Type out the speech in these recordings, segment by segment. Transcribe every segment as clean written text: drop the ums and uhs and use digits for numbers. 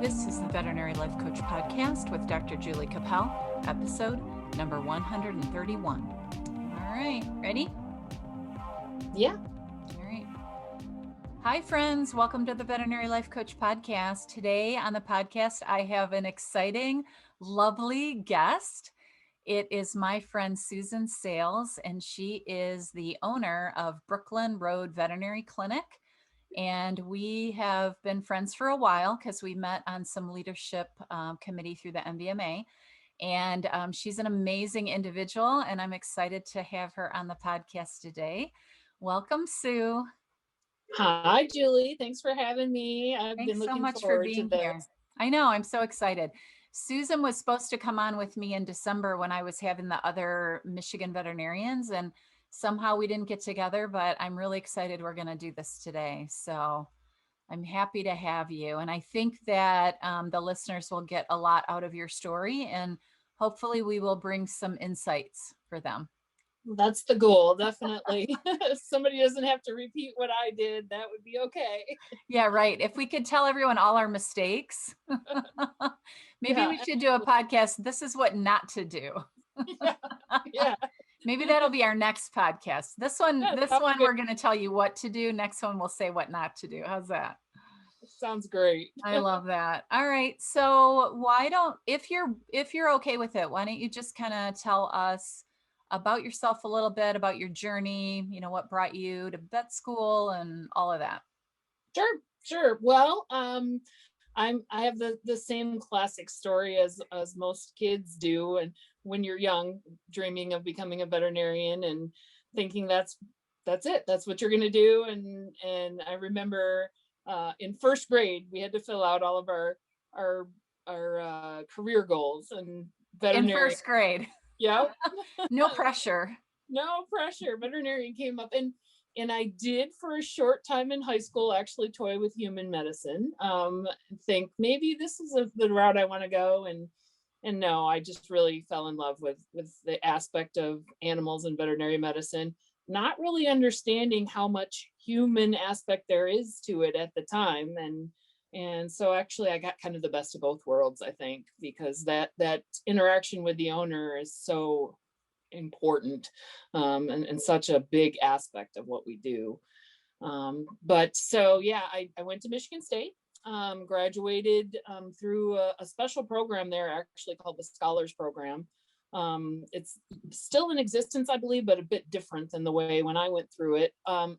This is the Veterinary Life Coach Podcast with Dr. Julie Capel, episode number 131. All right, ready? Yeah. All right. Hi, friends. Welcome to the Veterinary Life Coach Podcast. Today on the podcast, I have an exciting, lovely guest. It is my friend Susan Sayles, and she is the owner of Brooklyn Road Veterinary Clinic. And we have been friends for a while because we met on some leadership committee through the MVMA. And she's an amazing individual, and I'm excited to have her on the podcast today. Welcome, Sue. Hi, Julie. Thanks for having me. I've Thanks been so looking much for forward being to here. this. I know, I'm so excited. Susan was supposed to come on with me in December when I was having the other Michigan veterinarians, and somehow we didn't get together, but I'm really excited we're going to do this today. So I'm happy to have you. And I think that the listeners will get a lot out of your story, and hopefully we will bring some insights for them. That's the goal, definitely. If somebody doesn't have to repeat what I did, that would be okay. Yeah, right. If we could tell everyone all our mistakes, maybe we should do a podcast. This is what not to do. Yeah. Maybe that'll be our next podcast. This one good. We're going to tell you what to do. Next one, we'll say what not to do. How's that? Sounds great. I love that. All right. So if you're okay with it, why don't you just kind of tell us about yourself a little bit, about your journey, what brought you to vet school and all of that. Sure. Well, I have the same classic story as most kids do. And when you're young, dreaming of becoming a veterinarian and thinking that's it. That's what you're going to do. And I remember in first grade, we had to fill out all of our career goals and veterinarian. In first grade. Yeah. No pressure. No pressure. Veterinarian came up and I did for a short time in high school actually toy with human medicine. Think maybe this is the route I want to go. And no, I just really fell in love with the aspect of animals and veterinary medicine, not really understanding how much human aspect there is to it at the time. And so actually I got kind of the best of both worlds, I think, because that interaction with the owner is so important and such a big aspect of what we do. But so, yeah, I went to Michigan State, graduated through a special program there actually called the Scholars Program. It's still in existence, I believe, but a bit different than the way when I went through it.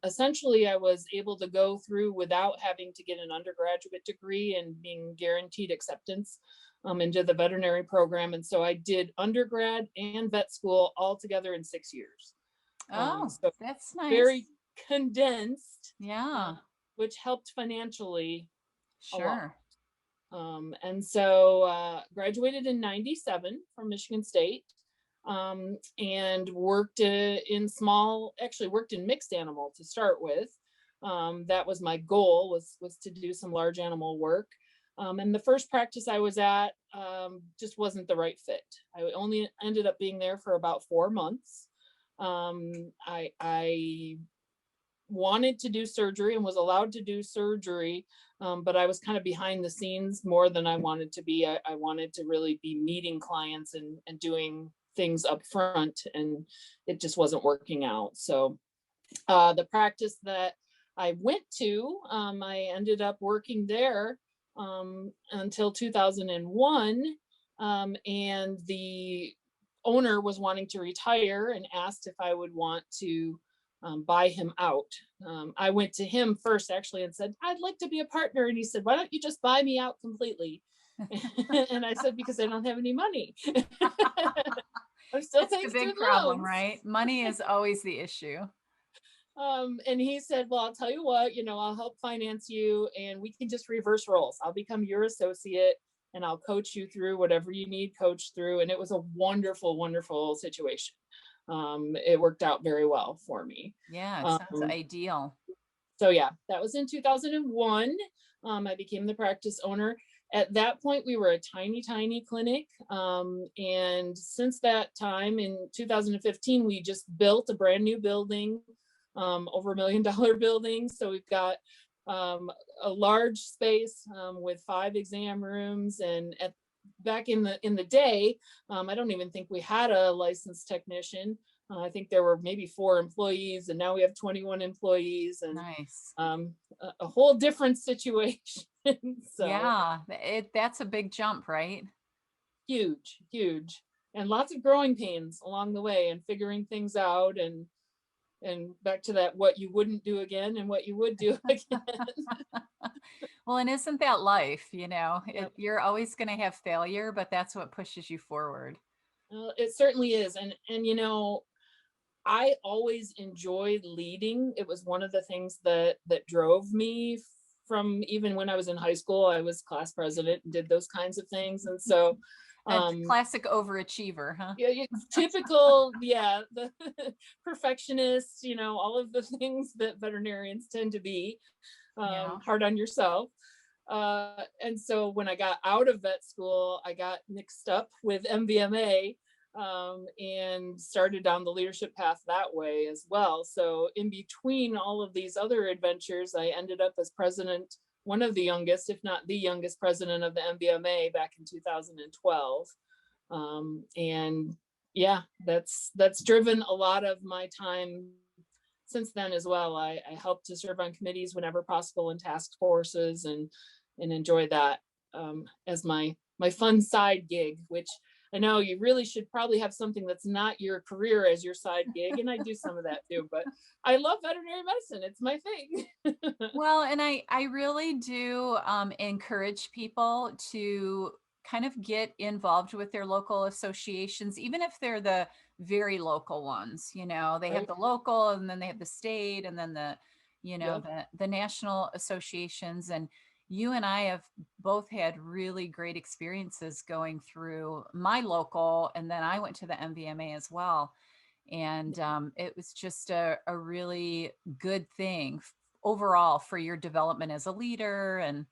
Essentially, I was able to go through without having to get an undergraduate degree and being guaranteed acceptance into the veterinary program. And so I did undergrad and vet school all together in 6 years. So that's nice. Very condensed. Yeah. Which helped financially. Sure. And so graduated in 97 from Michigan State and worked worked in mixed animal to start with. That was my goal was to do some large animal work. And the first practice I was at just wasn't the right fit. I only ended up being there for about 4 months. I wanted to do surgery and was allowed to do surgery, but I was kind of behind the scenes more than I wanted to be. I wanted to really be meeting clients and doing things up front, and it just wasn't working out. So the practice that I went to, I ended up working there until 2001, and the owner was wanting to retire and asked if I would want to buy him out. I went to him first actually and said, I'd like to be a partner. And he said, why don't you just buy me out completely? And I said, because I don't have any money. I'm still That's the big problem, right? Money is always the issue. And he said, well, I'll tell you what, I'll help finance you and we can just reverse roles. I'll become your associate and I'll coach you through whatever you need coached through. And it was a wonderful, wonderful situation. It worked out very well for me. Yeah, it sounds ideal. So yeah, that was in 2001. I became the practice owner. At that point, we were a tiny, tiny clinic. And since that time in 2015, we just built a brand new building, over $1 million building. So we've got a large space with 5 exam rooms. And back in the day, I don't even think we had a licensed technician. I think there were maybe 4 employees, and now we have 21 employees, and Nice. a whole different situation. So Yeah, that's a big jump, right? huge, huge, and lots of growing pains along the way, and figuring things out, and back to that, what you wouldn't do again and what you would do again. Well, and isn't that life? Yep. You're always going to have failure, but that's what pushes you forward. It certainly is, and I always enjoyed leading. It was one of the things that drove me from even when I was in high school. I was class president and did those kinds of things, and so A um, classic overachiever, huh? yeah, typical, yeah, the perfectionist, all of the things that veterinarians tend to be, Yeah. hard on yourself. And so when I got out of vet school, I got mixed up with MVMA, and started down the leadership path that way as well. So in between all of these other adventures, I ended up as president, one of the youngest, if not the youngest president of the MVMA back in 2012. And yeah, that's driven a lot of my time since then as well. I help to serve on committees whenever possible, and task forces, and enjoy that, as my fun side gig, which I know you really should probably have something that's not your career as your side gig. And I do some of that too, but I love veterinary medicine. It's my thing. Well, and I really do encourage people to kind of get involved with their local associations, even if they're the very local ones. They have Right. the local, and then they have the state, and then Yep. the national associations. And you and I have both had really great experiences going through my local, and then I went to the MVMA as well. And it was just a really good thing overall for your development as a leader. And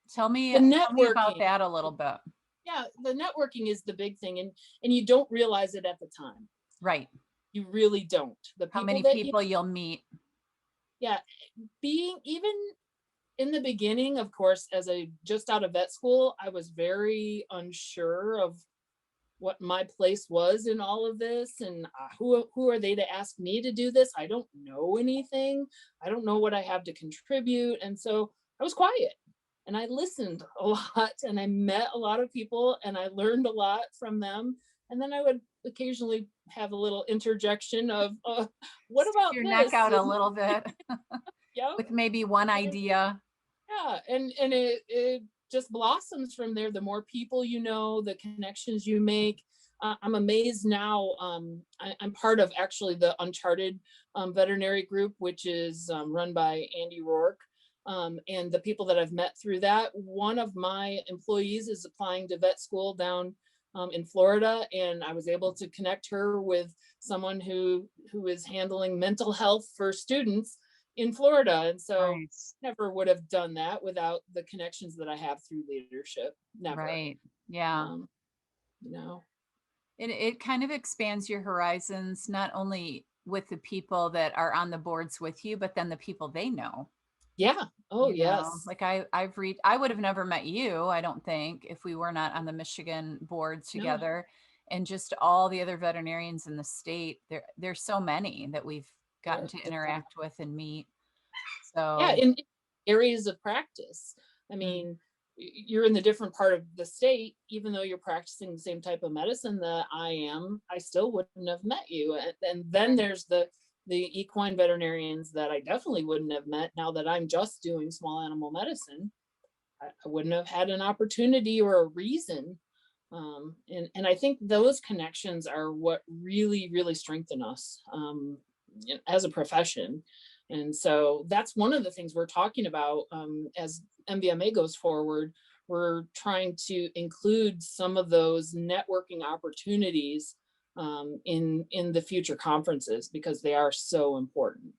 The tell me about networking. that a little bit. Yeah, the networking is the big thing, and you don't realize it at the time. Right. You really don't. The How people many that you people you'll meet. Yeah, being even in the beginning, of course, as a just out of vet school, I was very unsure of what my place was in all of this, and who are they to ask me to do this? I don't know anything. I don't know what I have to contribute, and so I was quiet, and I listened a lot, and I met a lot of people, and I learned a lot from them. And then I would occasionally have a little interjection of, "What Stick about your neck this?" out a little bit Yeah, with maybe one idea. yeah, and it just blossoms from there. The more people you know, the connections you make. I'm amazed now. I'm part of actually the Uncharted veterinary group, which is run by Andy Rourke. And the people that I've met through that, one of my employees is applying to vet school down in Florida, and I was able to connect her with someone who is handling mental health for students in Florida. And so Nice. never would have done that without the connections that I have through leadership. Never. Right. Yeah. Um, you know. It kind of expands your horizons, not only with the people that are on the boards with you, but then the people they know. Yeah. Oh yes. Like I would have never met you, I don't think, if we were not on the Michigan board No. together. And just all the other veterinarians in the state, there's so many that we've gotten There, to there are. interact with and meet. Yeah, So in areas of practice. I mm, mean, you're in the different part of the state, even though you're practicing the same type of medicine that I am, I still wouldn't have met you. And then right. there's the equine veterinarians that I definitely wouldn't have met now that I'm just doing small animal medicine. I wouldn't have had an opportunity or a reason. And I think those connections are what really strengthen us, as a profession. And so that's one of the things we're talking about, as MVMA goes forward. We're trying to include some of those networking opportunities, in the future conferences, because they are so important.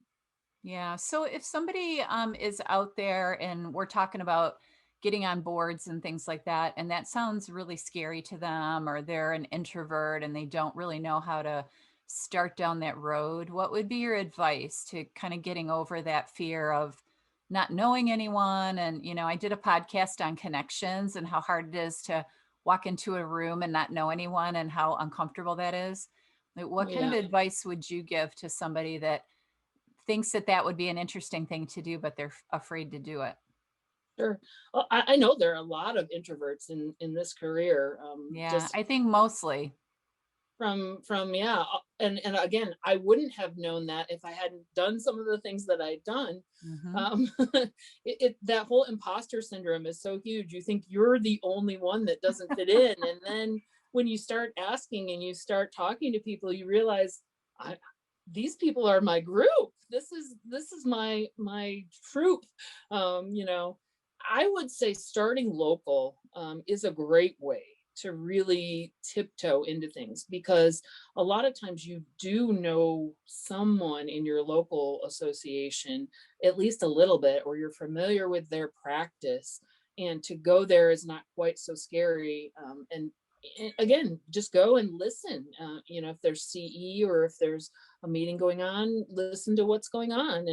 Yeah. So if somebody is out there and we're talking about getting on boards and things like that, and that sounds really scary to them, or they're an introvert and they don't really know how to start down that road, what would be your advice to kind of getting over that fear of not knowing anyone. And, I did a podcast on connections and how hard it is to walk into a room and not know anyone and how uncomfortable that is. Like, what kind of Yeah. advice would you give to somebody that thinks that that would be an interesting thing to do, but they're afraid to do it? Sure. Well, I know there are a lot of introverts in this career. Yeah, Just I think mostly. from yeah, and again, I wouldn't have known that if I hadn't done some of the things that I'd done. Hmm. Um, that whole imposter syndrome is so huge. You think you're the only one that doesn't fit in, and then when you start asking and you start talking to people, you realize I, these people are my group. This is my troop. You know, I would say starting local is a great way to really tiptoe into things, because a lot of times you do know someone in your local association at least a little bit, or you're familiar with their practice, and to go there is not quite so scary. And again, just go and listen. You know, if there's CE or if there's a meeting going on, listen to what's going on,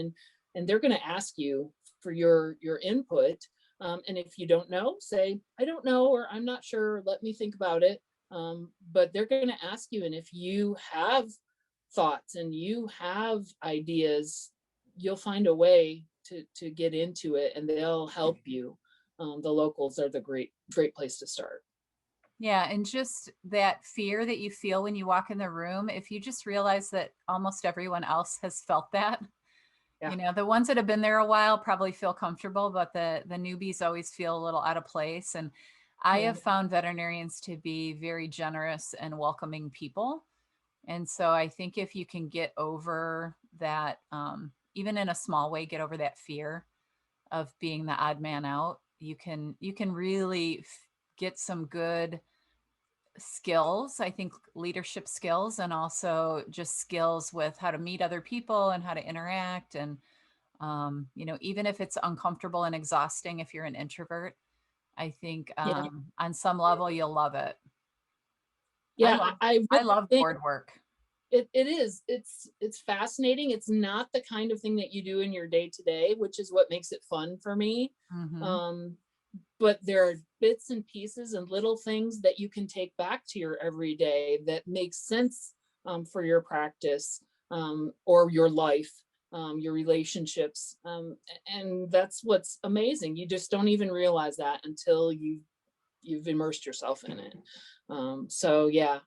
and they're going to ask you for your input. And if you don't know, say, I don't know, or I'm not sure, let me think about it. But they're going to ask you. And if you have thoughts and you have ideas, you'll find a way to get into it, and they'll help you. The locals are the great place to start. Yeah, and just that fear that you feel when you walk in the room, if you just realize that almost everyone else has felt that, Yeah. the ones that have been there a while probably feel comfortable, but the newbies always feel a little out of place. And I Yeah. have found veterinarians to be very generous and welcoming people. And so I think if you can get over that, even in a small way, get over that fear of being the odd man out, you can really get some good skills, I think leadership skills, and also just skills with how to meet other people and how to interact. And, even if it's uncomfortable and exhausting, if you're an introvert, I think Yeah. on some level you'll love it. I Yeah. love, I I really love think board work. it is. It's fascinating. It's not the kind of thing that you do in your day to day, which is what makes it fun for me. Hmm. Um, but there are bits and pieces and little things that you can take back to your everyday that makes sense for your practice, or your life, your relationships. And that's what's amazing. You just don't even realize that until you've immersed yourself in it. So yeah,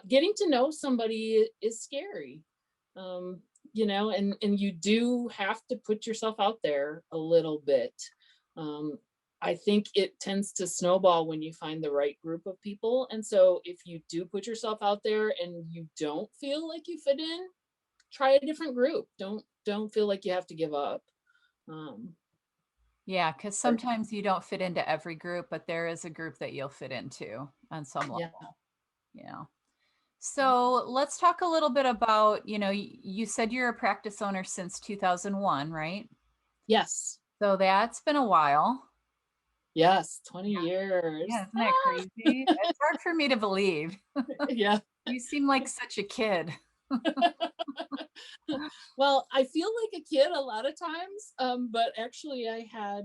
getting to know somebody is scary. Um, and you do have to put yourself out there a little bit. Um, I think it tends to snowball when you find the right group of people. And so if you do put yourself out there and you don't feel like you fit in, try a different group. Don't feel like you have to give up. Um, Yeah, because or- sometimes you don't fit into every group, but there is a group that you'll fit into on some yeah. level. Yeah. So let's talk a little bit about, you said you're a practice owner since 2001, right? Yes. So that's been a while. Yes. 20 years. Yeah, isn't that crazy? It's hard for me to believe. Yeah. You seem like such a kid. Well, I feel like a kid a lot of times, but actually, I had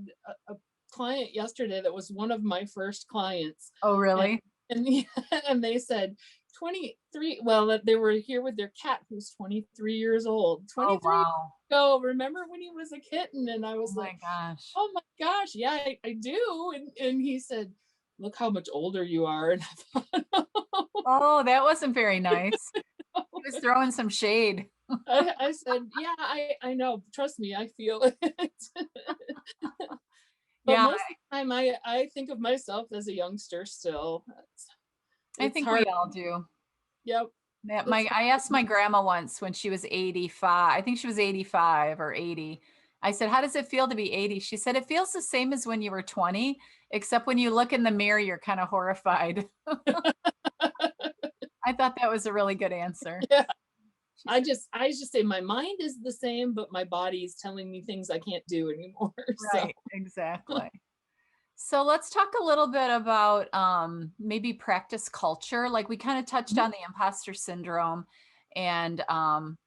a client yesterday that was one of my first clients, Oh, and really? and, and they said 23. Well, that they were here with their cat who's 23 years old. Oh, 23 years wow. ago, remember when he was a kitten? And I Oh was like, my gosh. oh my gosh, yeah, I do. And he said, look how much older you are. And I thought, Oh, that wasn't very nice. He was throwing some shade. I said, yeah, I know. Trust me, I feel it. But Yeah, most of the time, I think of myself as a youngster still. I It's think we hard. all do. Yep. Yeah, It's I asked hard. my grandma once when she was 85. I think she was 85 or 80. I said, "How does it feel to be 80?" She said, "It feels the same as when you were 20, except when you look in the mirror, you're kind of horrified." I thought that was a really good answer. Yeah. She said, I just say my mind is the same, but my body is telling me things I can't do anymore. So right, exactly. So let's talk a little bit about maybe practice culture. Like we kind of touched mhm, on the imposter syndrome, and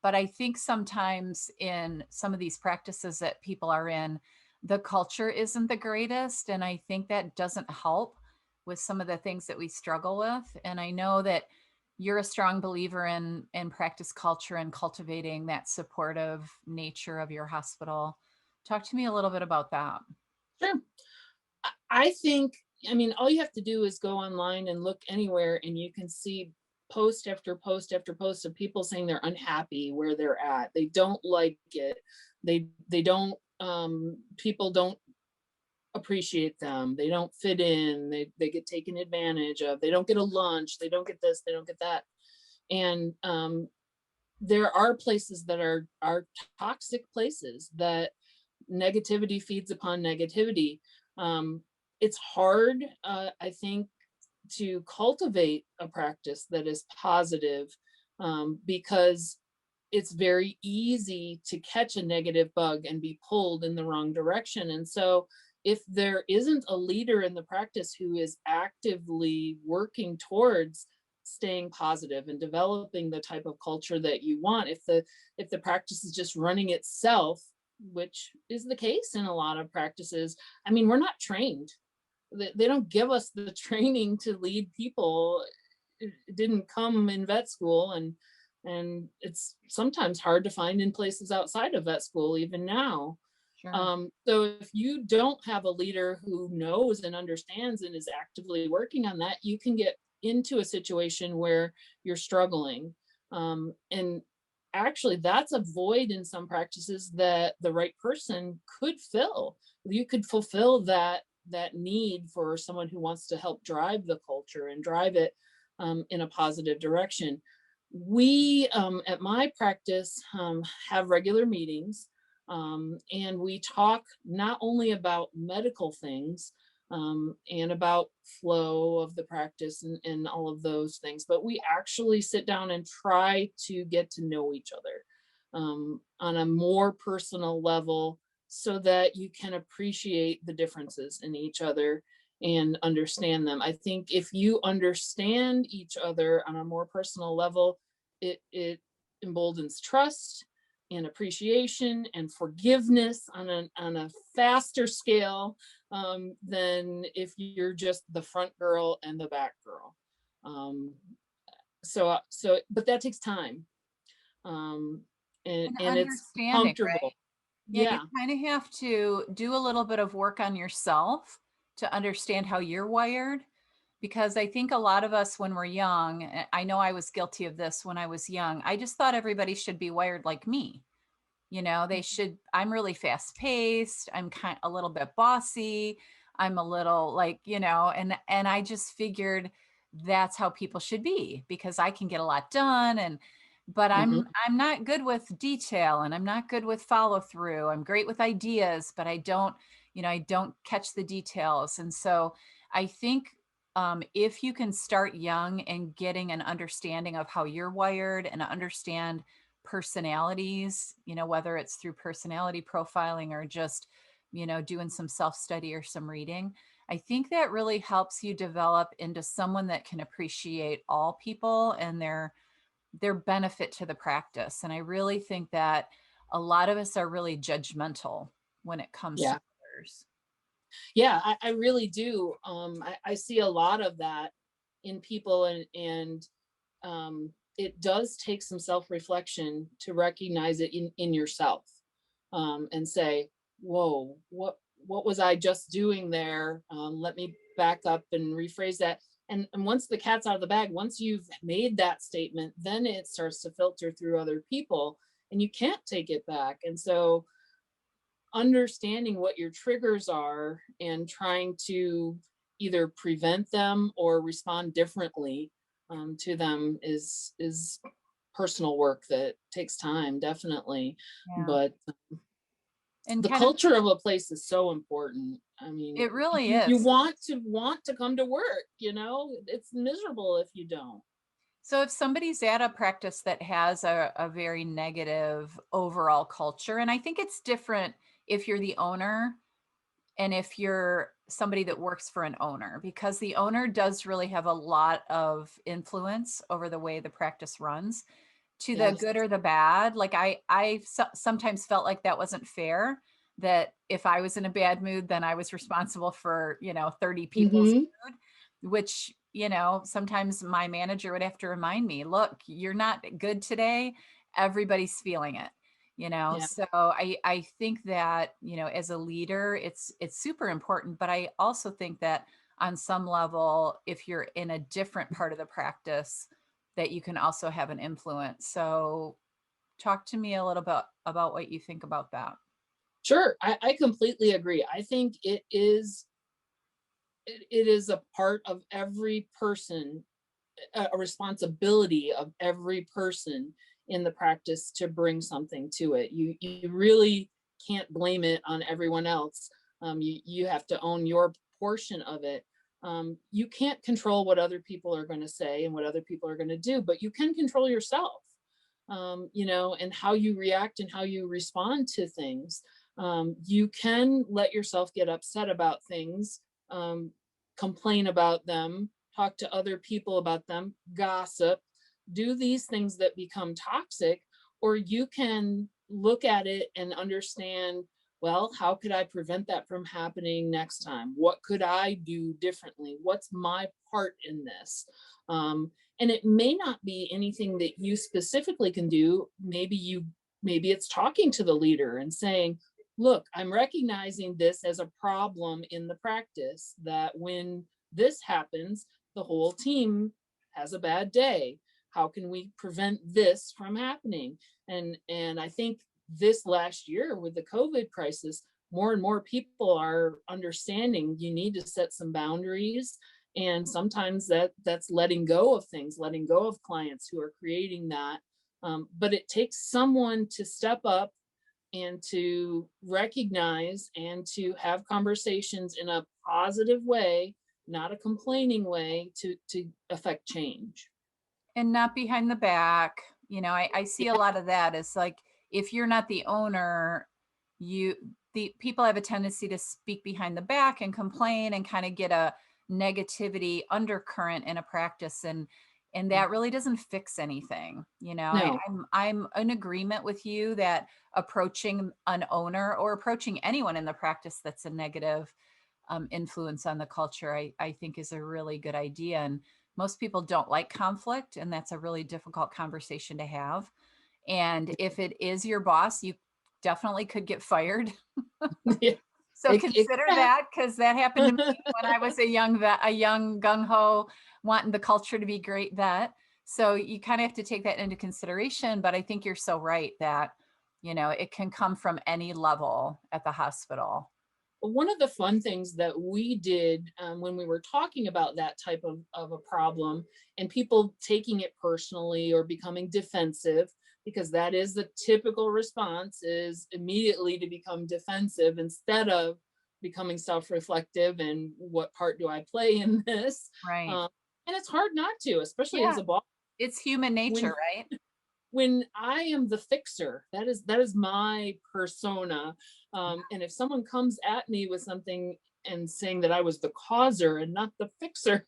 but I think sometimes in some of these practices that people are in, the culture isn't the greatest. And I think that doesn't help with some of the things that we struggle with. And I know that you're a strong believer in practice culture and cultivating that supportive nature of your hospital. Talk to me a little bit about that. Sure. I think, I mean, all you have to do is go online and look anywhere, and you can see post after post after post of people saying they're unhappy where they're at. They don't like it. They don't, people don't appreciate them. They don't fit in. They get taken advantage of. They don't get a lunch. They don't get this. They don't get that. And there are places that are toxic places that negativity feeds upon negativity. It's hard, I think, to cultivate a practice that is positive, because it's very easy to catch a negative bug and be pulled in the wrong direction. And so, if there isn't a leader in the practice who is actively working towards staying positive and developing the type of culture that you want, if the practice is just running itself, which is the case in a lot of practices. I mean, we're not trained. They don't give us the training to lead people. It didn't come in vet school, and it's sometimes hard to find in places outside of vet school even now. Sure. So if you don't have a leader who knows and understands and is actively working on that, you can get into a situation where you're struggling. And actually, that's a void in some practices that the right person could fill. You could fulfill that need for someone who wants to help drive the culture and drive it in a positive direction. We at my practice have regular meetings, and we talk not only about medical things, and about flow of the practice and all of those things, but we actually sit down and try to get to know each other on a more personal level, so that you can appreciate the differences in each other and understand them. I think if you understand each other on a more personal level, it emboldens trust and appreciation and forgiveness on a faster scale, than if you're just the front girl and the back girl. Um, but that takes time, um, And and it's understanding, comfortable. right? Yeah, you Yeah. kind of have to do a little bit of work on yourself to understand how you're wired. Because I think a lot of us, when we're young, I know I was guilty of this when I was young, I just thought everybody should be wired like me. You know, they should, I'm really fast paced. I'm kind a little bit bossy. I'm a little like, and I just figured that's how people should be because I can get a lot done. But Mhm. I'm not good with detail and I'm not good with follow through. I'm great with ideas, but I don't catch the details. And so I think if you can start young and getting an understanding of how you're wired and understand personalities, whether it's through personality profiling or just, doing some self-study or some reading, I think that really helps you develop into someone that can appreciate all people and their benefit to the practice. And I really think that a lot of us are really judgmental when it comes to Yeah. others. Yeah, I really do. I see a lot of that in people, and it does take some self-reflection to recognize it in yourself, and say, whoa, what was I just doing there? Let me back up and rephrase that. And once the cat's out of the bag, once you've made that statement, then it starts to filter through other people and you can't take it back. And so understanding what your triggers are and trying to either prevent them or respond differently to them is personal work that takes time, definitely. Yeah. But And the kind of, culture of a place is so important. I mean, it really you is. want to come to work, it's miserable if you don't. So if somebody's at a practice that has a very negative overall culture, and I think it's different if you're the owner and if you're somebody that works for an owner, because the owner does really have a lot of influence over the way the practice runs, to the Yes. good or the bad. Like I sometimes felt like that wasn't fair, that if I was in a bad mood, then I was responsible for, 30 people's Hmm. mood, which, sometimes my manager would have to remind me, look, you're not good today. Everybody's feeling it, Yeah. so I think that, as a leader, it's super important, but I also think that on some level, if you're in a different part of the practice, that you can also have an influence. So talk to me a little bit about what you think about that. Sure. I completely agree. I think it is a part of every person, a responsibility of every person in the practice to bring something to it. You really can't blame it on everyone else. You have to own your portion of it. You can't control what other people are going to say and what other people are going to do, but you can control yourself, and how you react and how you respond to things. You can let yourself get upset about things, um, complain about them, talk to other people about them, gossip, do these things that become toxic, or you can look at it and understand, well, how could I prevent that from happening next time? What could I do differently? What's my part in this? And it may not be anything that you specifically can do. Maybe it's talking to the leader and saying, look, I'm recognizing this as a problem in the practice, that when this happens, the whole team has a bad day. How can we prevent this from happening? And I think this last year with the COVID crisis, more and more people are understanding you need to set some boundaries. And sometimes that's letting go of things, letting go of clients who are creating that. But it takes someone to step up and to recognize and to have conversations in a positive way, not a complaining way, to affect change. And not behind the back. I see a Yeah. lot of that. It's like, if you're not the owner, the people have a tendency to speak behind the back and complain and kind of get a negativity undercurrent in a practice, and that really doesn't fix anything. No. I'm in agreement with you that approaching an owner or approaching anyone in the practice that's a negative influence on the culture, I think is a really good idea. And most people don't like conflict, and that's a really difficult conversation to have. And if it is your boss, you definitely could get fired. Yeah. So It consider can. that, because that happened to me when I was a young vet, a young gung ho, wanting the culture to be great vet. So you kind of have to take that into consideration. But I think you're so right that, it can come from any level at the hospital. One of the fun things that we did, when we were talking about that type of a problem and people taking it personally or becoming defensive, because that is the typical response, is immediately to become defensive instead of becoming self-reflective and what part do I play in this. Right. um, and it's hard not to, especially Yeah. as a boss, It's human nature, when right? I am the fixer. That is my persona. And if someone comes at me with something and saying that I was the causer and not the fixer,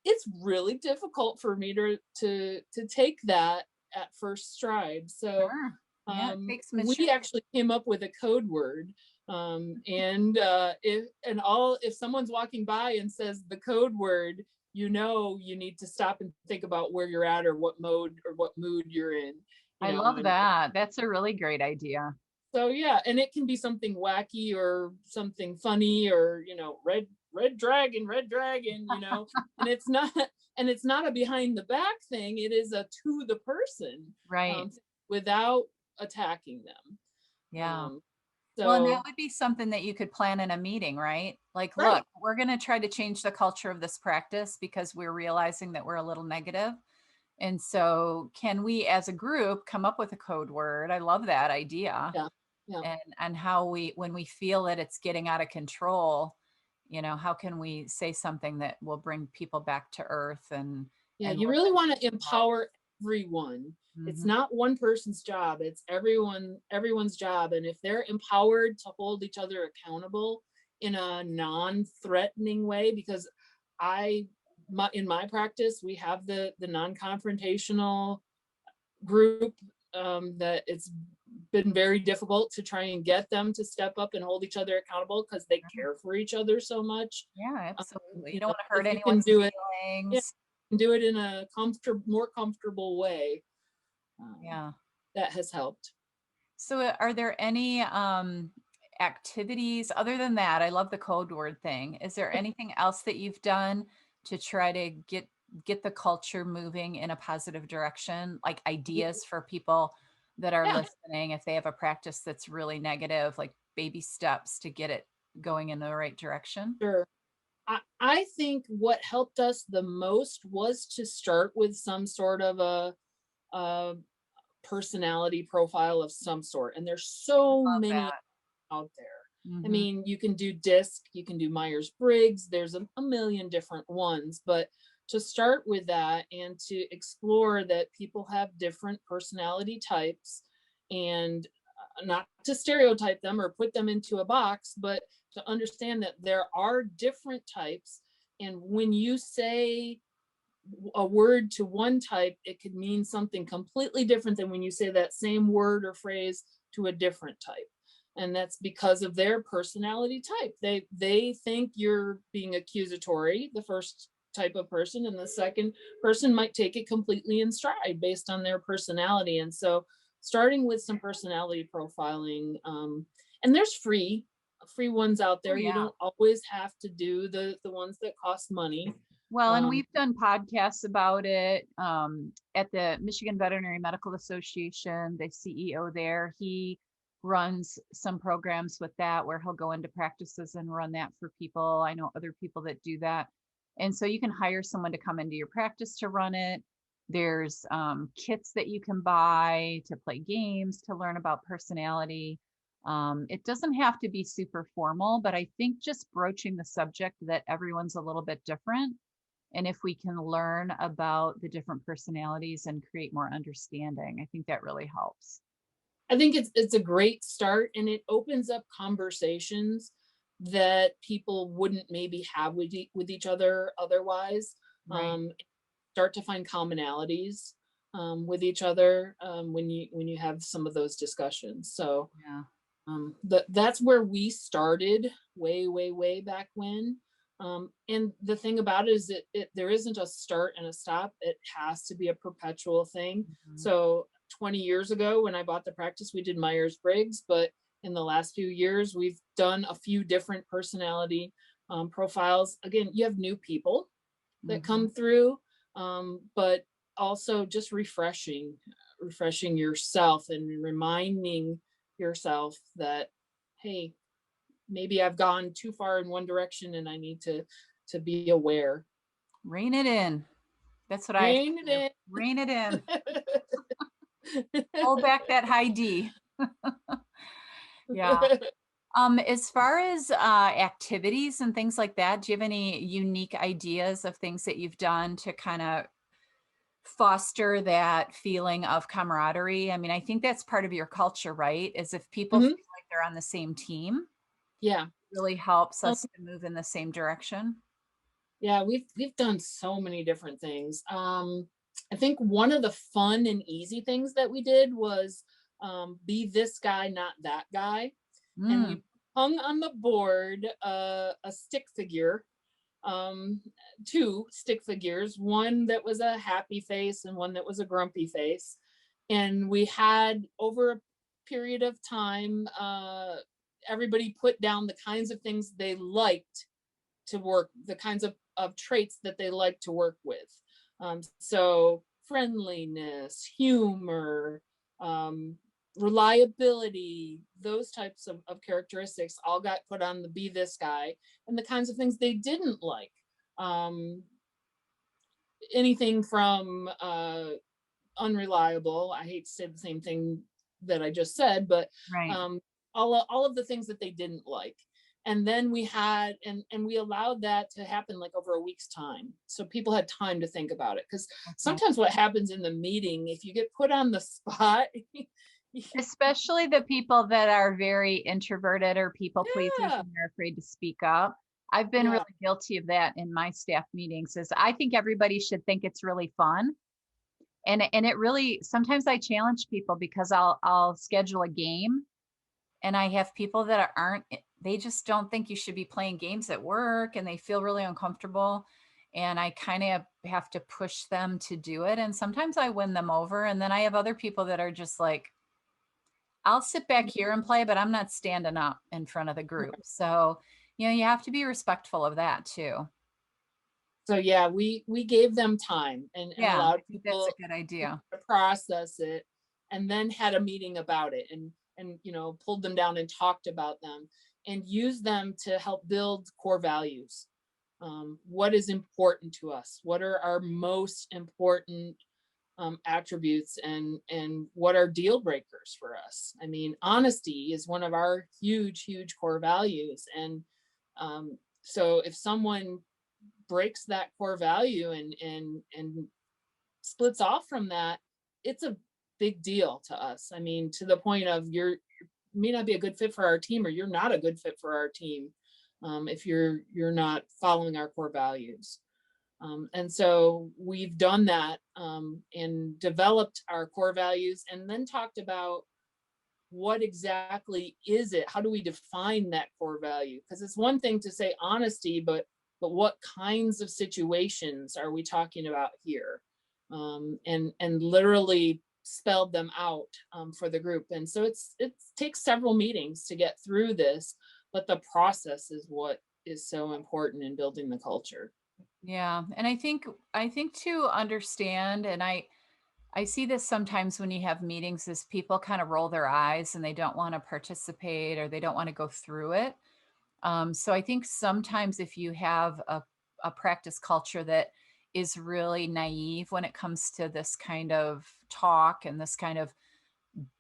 it's really difficult for me to take that at first stride. So Sure. Yeah, it takes we maturity. actually came up with a code word. And if someone's walking by and says the code word, you need to stop and think about where you're at, or what mode or what mood you're in. I love And that. That's a really great idea. so yeah, and it can be something wacky or something funny, or red dragon, and it's not a behind the back thing. It is a to the person, Right. without attacking them. Yeah. Um, Well, and that so would be something that you could plan in a meeting, right? Like, look, right, we're going to try to change the culture of this practice because we're realizing that we're a little negative. And so, can we as a group come up with a code word? I love that idea. yeah, yeah. And how when we feel that it's getting out of control, how can we say something that will bring people back to earth Yeah, and you let really them want to help? empower everyone. It's Mhm. not one person's job, it's everyone's job. And if they're empowered to hold each other accountable in a non-threatening way, because in my practice, we have the non-confrontational group, that it's been very difficult to try and get them to step up and hold each other accountable because they care for each other so much. Yeah, absolutely. You You don't know, want to hurt if you can anyone's do it, yeah, feelings. you can do it in a more comfortable way. Um, Yeah. that has helped. So are there any activities other than that? I love the code word thing. Is there anything else that you've done to try to get the culture moving in a positive direction, like ideas for people that are Yeah, listening if they have a practice that's really negative, like baby steps to get it going in the right direction? sure. I think what helped us the most was to start with some sort of a personality profile of some sort. And there's so Love many that. out there. I Hmm. mean, you can do DISC, you can do Myers-Briggs, there's a million different ones, but to start with that and to explore that people have different personality types and not to stereotype them or put them into a box, but to understand that there are different types. And when you say a word to one type, it could mean something completely different than when you say that same word or phrase to a different type. And that's because of their personality type. They think you're being accusatory, the first type of person, and the second person might take it completely in stride based on their personality. And so starting with some personality profiling, and there's free ones out Oh there. You yeah. don't always have to do the ones that cost money. Well, and um, we've done podcasts about it at the Michigan Veterinary Medical Association. The CEO there, he runs some programs with that where he'll go into practices and run that for people. I know other people that do that. And so you can hire someone to come into your practice to run it. There's kits that you can buy to play games, to learn about personality. It doesn't have to be super formal, but I think just broaching the subject that everyone's a little bit different, and if we can learn about the different personalities and create more understanding, I think that really helps. I think it's a great start, and it opens up conversations that people wouldn't maybe have with each other otherwise. Right. Um, start to find commonalities with each other when you have some of those discussions. So Yeah. that's where we started way back when. And the thing about it is that there isn't a start and a stop. It has to be a perpetual thing. Mhm. So 20 years ago when I bought the practice, we did Myers-Briggs, but in the last few years, we've done a few different personality profiles. Again, you have new people that Mhm. come through, but also just refreshing yourself and reminding yourself that, hey, maybe I've gone too far in one direction and I need to be aware. Rein it in. That's what I have Rein to do. it Rein it in. Pull in. back that high D. Yeah. As far as activities and things like that, do you have any unique ideas of things that you've done to kind of foster that feeling of camaraderie? I mean, I think that's part of your culture, right? Is if people feel Mhm. like they're on the same team, Yeah. really helps Um, us to move in the same direction. yeah, we've done so many different things. I think one of the fun and easy things that we did was be this guy, not that guy. And Mm, we hung on the board a stick figure, um, two stick figures, one that was a happy face and one that was a grumpy face. And we had over a period of time, everybody put down the kinds of things they liked to work, the kinds of traits that they like to work with. So friendliness, humor, um, reliability, those types of characteristics all got put on the be this guy, and the kinds of things they didn't like. Um, anything from unreliable, I hate to say the same thing that I just said, but right. um, all of the things that they didn't like. And then we had, and we allowed that to happen like over a week's time. So people had time to think about it. Because Okay. sometimes what happens in the meeting, if you get put on the spot, Especially the people that are very introverted or people pleasers yeah, and they're afraid to speak up. I've been yeah, really guilty of that in my staff meetings. Is I think everybody should think it's really fun. And it really, sometimes I challenge people because I'll schedule a game, and I have people that aren't, they just don't think you should be playing games at work, and they feel really uncomfortable. And I kind of have to push them to do it. And sometimes I win them over. And then I have other people that are just like, I'll sit back here and play, but I'm not standing up in front of the group. So, you have to be respectful of that too. So yeah, we gave them time and Yeah, I allowed think that's a people good idea. to process it, and then had a meeting about it, and pulled them down and talked about them, and used them to help build core values. What is important to us? What are our most important attributes, and what are deal breakers for us? I mean, honesty is one of our huge core values, and so if someone breaks that core value and splits off from that, it's a big deal to us. I mean, to the point of you may not be a good fit for our team, or you're not a good fit for our team, if you're not following our core values. And so we've done that, and developed our core values, and then talked about what exactly is it? How do we define that core value? Because it's one thing to say honesty, but what kinds of situations are we talking about here? And literally spelled them out, for the group. And so it takes several meetings to get through this, but the process is what is so important in building the culture. Yeah. And I think to understand, and I see this sometimes when you have meetings, is people kind of roll their eyes and they don't want to participate, or they don't want to go through it. So I think sometimes if you have a practice culture that is really naive when it comes to this kind of talk and this kind of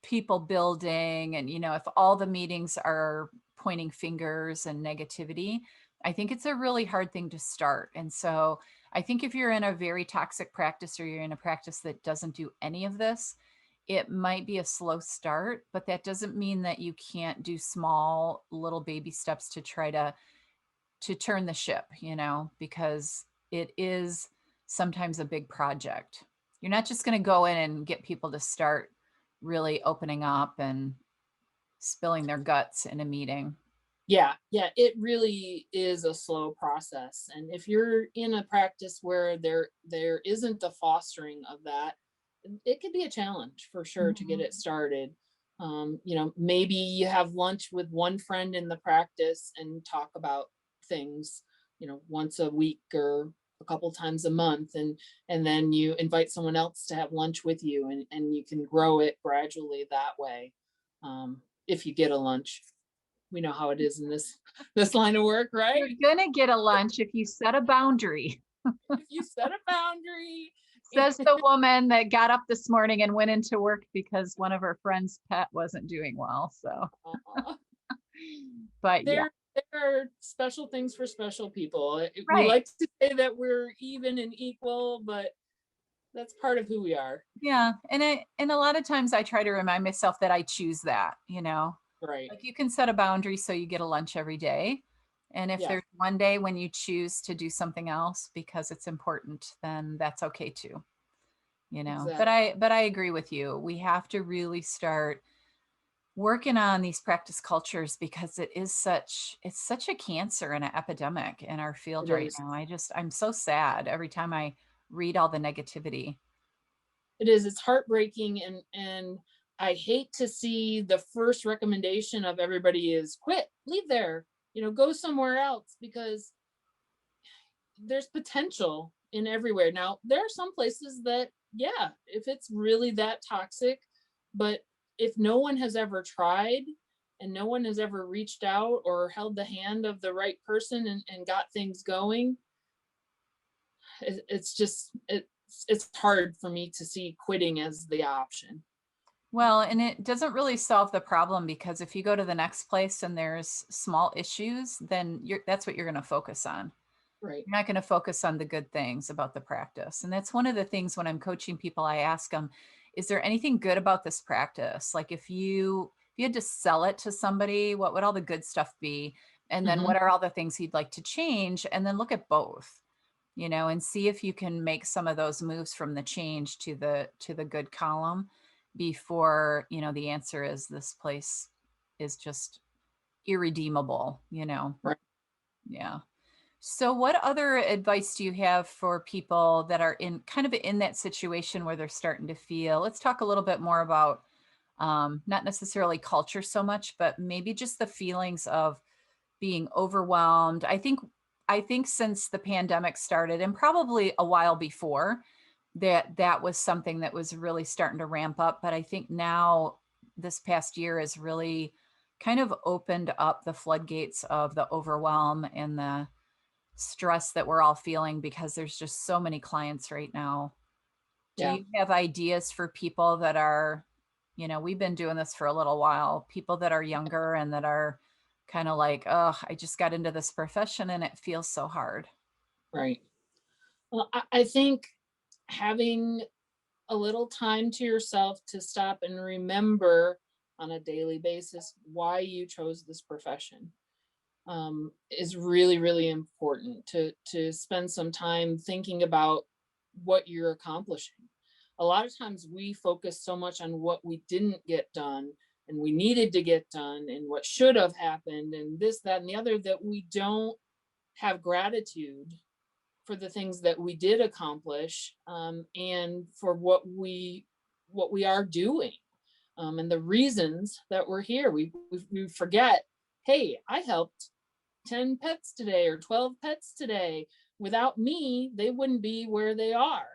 people building, and if all the meetings are pointing fingers and negativity, I think it's a really hard thing to start. And so I think if you're in a very toxic practice, or you're in a practice that doesn't do any of this, it might be a slow start, but that doesn't mean that you can't do small little baby steps to try to turn the ship, because it is sometimes a big project. You're not just going to go in and get people to start really opening up and spilling their guts in a meeting. Yeah, it really is a slow process. And if you're in a practice where there isn't the fostering of that, it could be a challenge for sure to get Mhm. it started. Maybe you have lunch with one friend in the practice and talk about things, once a week or a couple times a month, and then you invite someone else to have lunch with you, and you can grow it gradually that way. If you get a lunch, we know how it is in this line of work, You're right? gonna get a lunch if you set a boundary, If you set a boundary. says the woman that got up this morning and went into work because one of her friend's pet wasn't doing well. So, Aw. but yeah, There are special things for special people. We right. like to say that we're even and equal, but that's part of who we are. Yeah. And a lot of times I try to remind myself that I choose that. Right. Like, you can set a boundary so you get a lunch every day. And if Yeah, there's one day when you choose to do something else because it's important, then that's okay too. But exactly. I agree with you. We have to really start working on these practice cultures, because it's such a cancer and an epidemic in our field It right is. now. I'm so sad every time I read all the negativity. It is. It's heartbreaking, and I hate to see the first recommendation of everybody is quit, leave there, go somewhere else, because there's potential in everywhere. Now, there are some places that, yeah, if it's really that toxic, but if no one has ever tried, and no one has ever reached out or held the hand of the right person, and got things going, it's just it's hard for me to see quitting as the option. Well, and it doesn't really solve the problem, because if you go to the next place and there's small issues, then that's what you're going to focus on. Right. You're not going to focus on the good things about the practice. And that's one of the things when I'm coaching people, I ask them, is there anything good about this practice? Like, if you had to sell it to somebody, what would all the good stuff be? And then Hmm. what are all the things he'd like to change? And then look at both. and see if you can make some of those moves from the change to the good column before, the answer is this place is just irredeemable. Right. Yeah. So what other advice do you have for people that are in kind of in that situation where they're starting to feel, let's talk a little bit more about not necessarily culture so much, but maybe just the feelings of being overwhelmed. I think since the pandemic started, and probably a while before, that was something that was really starting to ramp up. But I think now this past year has really kind of opened up the floodgates of the overwhelm and the stress that we're all feeling because there's just so many clients right now. Do Yeah. you have ideas for people that are, we've been doing this for a little while, people that are younger and that are kind of like, oh, I just got into this profession and it feels so hard. Right. Well, I think having a little time to yourself to stop and remember on a daily basis why you chose this profession is really, really important to spend some time thinking about what you're accomplishing. A lot of times we focus so much on what we didn't get done and we needed to get done and what should have happened and this, that, and the other, that we don't have gratitude for the things that we did accomplish, and for what we are doing, and the reasons that we're here. We forget, hey, I helped 10 pets today or 12 pets today. Without me, they wouldn't be where they are.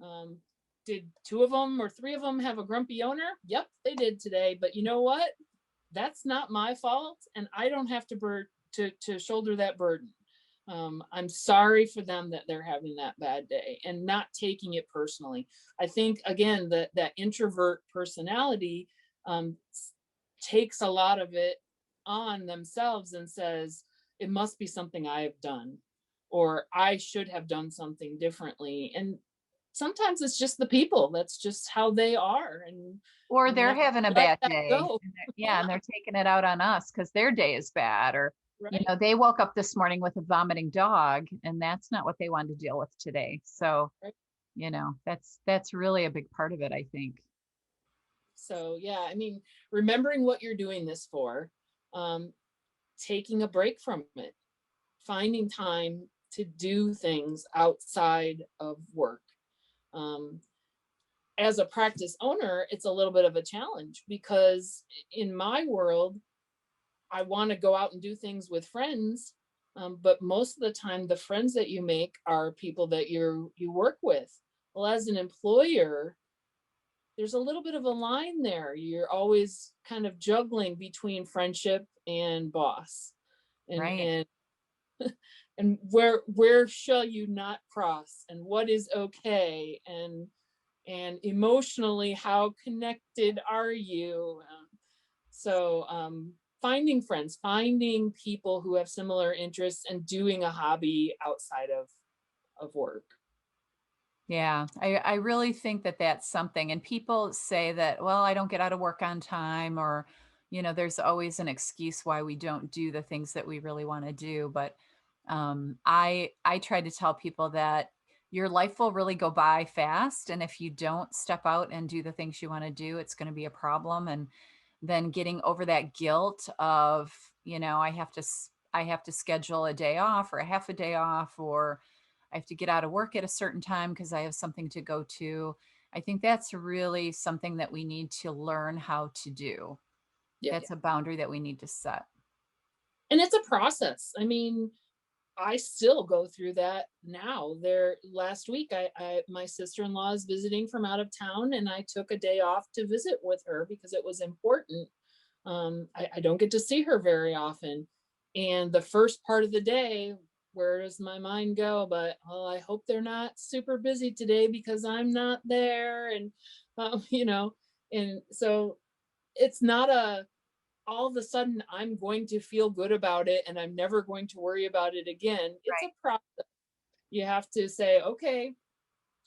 Um, did two of them or three of them have a grumpy owner? Yep, they did today. But you know what? That's not my fault, and I don't have to shoulder that burden. I'm sorry for them that they're having that bad day and not taking it personally. I think again that introvert personality um, takes a lot of it on themselves and says it must be something I have done, or I should have done something differently. And sometimes it's just the people. That's just how they are, Or and we they're have to having a let bad that day. go. Yeah, and they're taking it out on us because their day is bad. Or, Right. they woke up this morning with a vomiting dog, and that's not what they wanted to deal with today. So, Right. that's really a big part of it, I think. So yeah, I mean, remembering what you're doing this for, um, taking a break from it, finding time to do things outside of work. Um, as a practice owner, it's a little bit of a challenge because in my world, I want to go out and do things with friends, but most of the time, the friends that you make are people that you work with. Well, as an employer, there's a little bit of a line there. You're always kind of juggling between friendship and boss. And Right. and and where shall you not cross and what is okay, and emotionally how connected are you? Finding friends, finding people who have similar interests and doing a hobby outside of work. Yeah, I really think that that's something. And people say that, well, I don't get out of work on time, or, there's always an excuse why we don't do the things that we really want to do. But I try to tell people that your life will really go by fast. And if you don't step out and do the things you want to do, it's going to be a problem. And then getting over that guilt of, I have to schedule a day off or a half a day off, or I have to get out of work at a certain time because I have something to go to. I think that's really something that we need to learn how to do. Yeah. That's a boundary that we need to set. And it's a process. I mean, I still go through that now. There last week, I my sister-in-law is visiting from out of town, and I took a day off to visit with her because it was important. I don't get to see her very often. And the first part of the day, where does my mind go? But oh, I hope they're not super busy today because I'm not there. And you know, and so it's not a all of a sudden I'm going to feel good about it and I'm never going to worry about it again. It's a Right. process. You have to say, okay,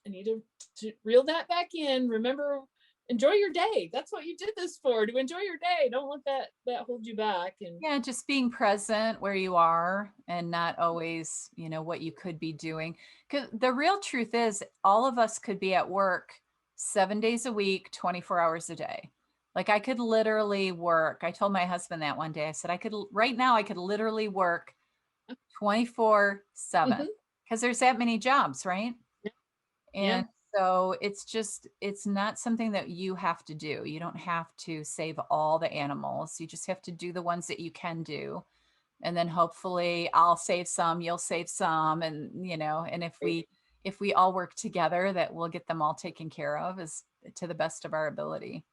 I need to reel that back in. Remember enjoy your day. That's what you did this for, to enjoy your day. Don't let that hold you back. And Yeah, just being present where you are and not always, what you could be doing. Because the real truth is, all of us could be at work 7 days a week, 24 hours a day. Like I could literally work. I told my husband that one day. I said, right now, I could literally work 24/7 Mhm. because there's that many jobs, right? Yeah. And so it's not something that you have to do. You don't have to save all the animals. You just have to do the ones that you can do. And then hopefully I'll save some, you'll save some. And, and if we all work together, that we'll get them all taken care of as to the best of our ability.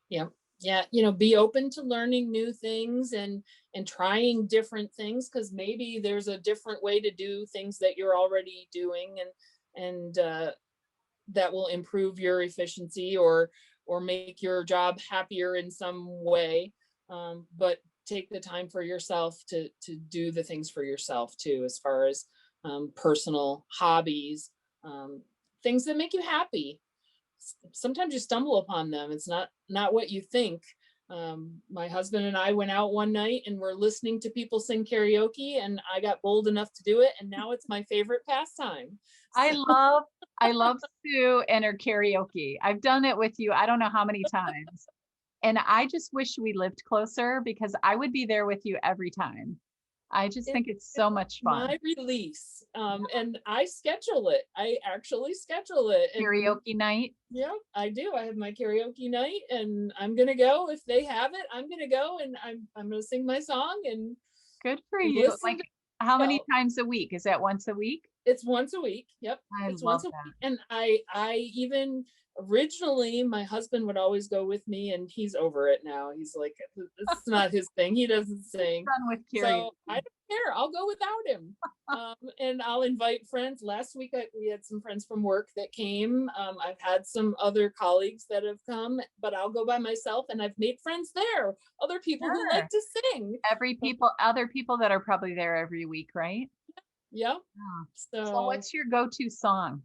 Yeah. Yeah. Be open to learning new things and trying different things, because maybe there's a different way to do things that you're already doing, and that will improve your efficiency or make your job happier in some way. But take the time for yourself to do the things for yourself too, as far as personal hobbies, um, things that make you happy. Sometimes you stumble upon them. It's not what you think. My husband and I went out one night and we're listening to people sing karaoke, and I got bold enough to do it, and now it's my favorite pastime. I So, love, I love Sue and her karaoke. I've done it with you. I don't know how many times. And I just wish we lived closer because I would be there with you every time. I just it, think it's it's so much fun. my release, and I schedule it. I actually schedule it, and Karaoke night. yeah, I do. I have my karaoke night, and I'm gonna go if they have it. I'm gonna go, and I'm gonna sing my song and Good for and you. listen Like to how many go. times a week? Is that once a week? It's once a week. Yep, I it's love once a that. week. And I even originally, my husband would always go with me, and he's over it now. He's like, it's not his thing. He doesn't sing, Fun with so I karaoke. don't care. I'll go without him. And I'll invite friends. Last week we had some friends from work that came. I've had some other colleagues that have come, but I'll go by myself, and I've made friends there. Other people who like Sure. to sing. Other people that are probably there every week, right? Yeah. Yeah. So So what's your go-to song?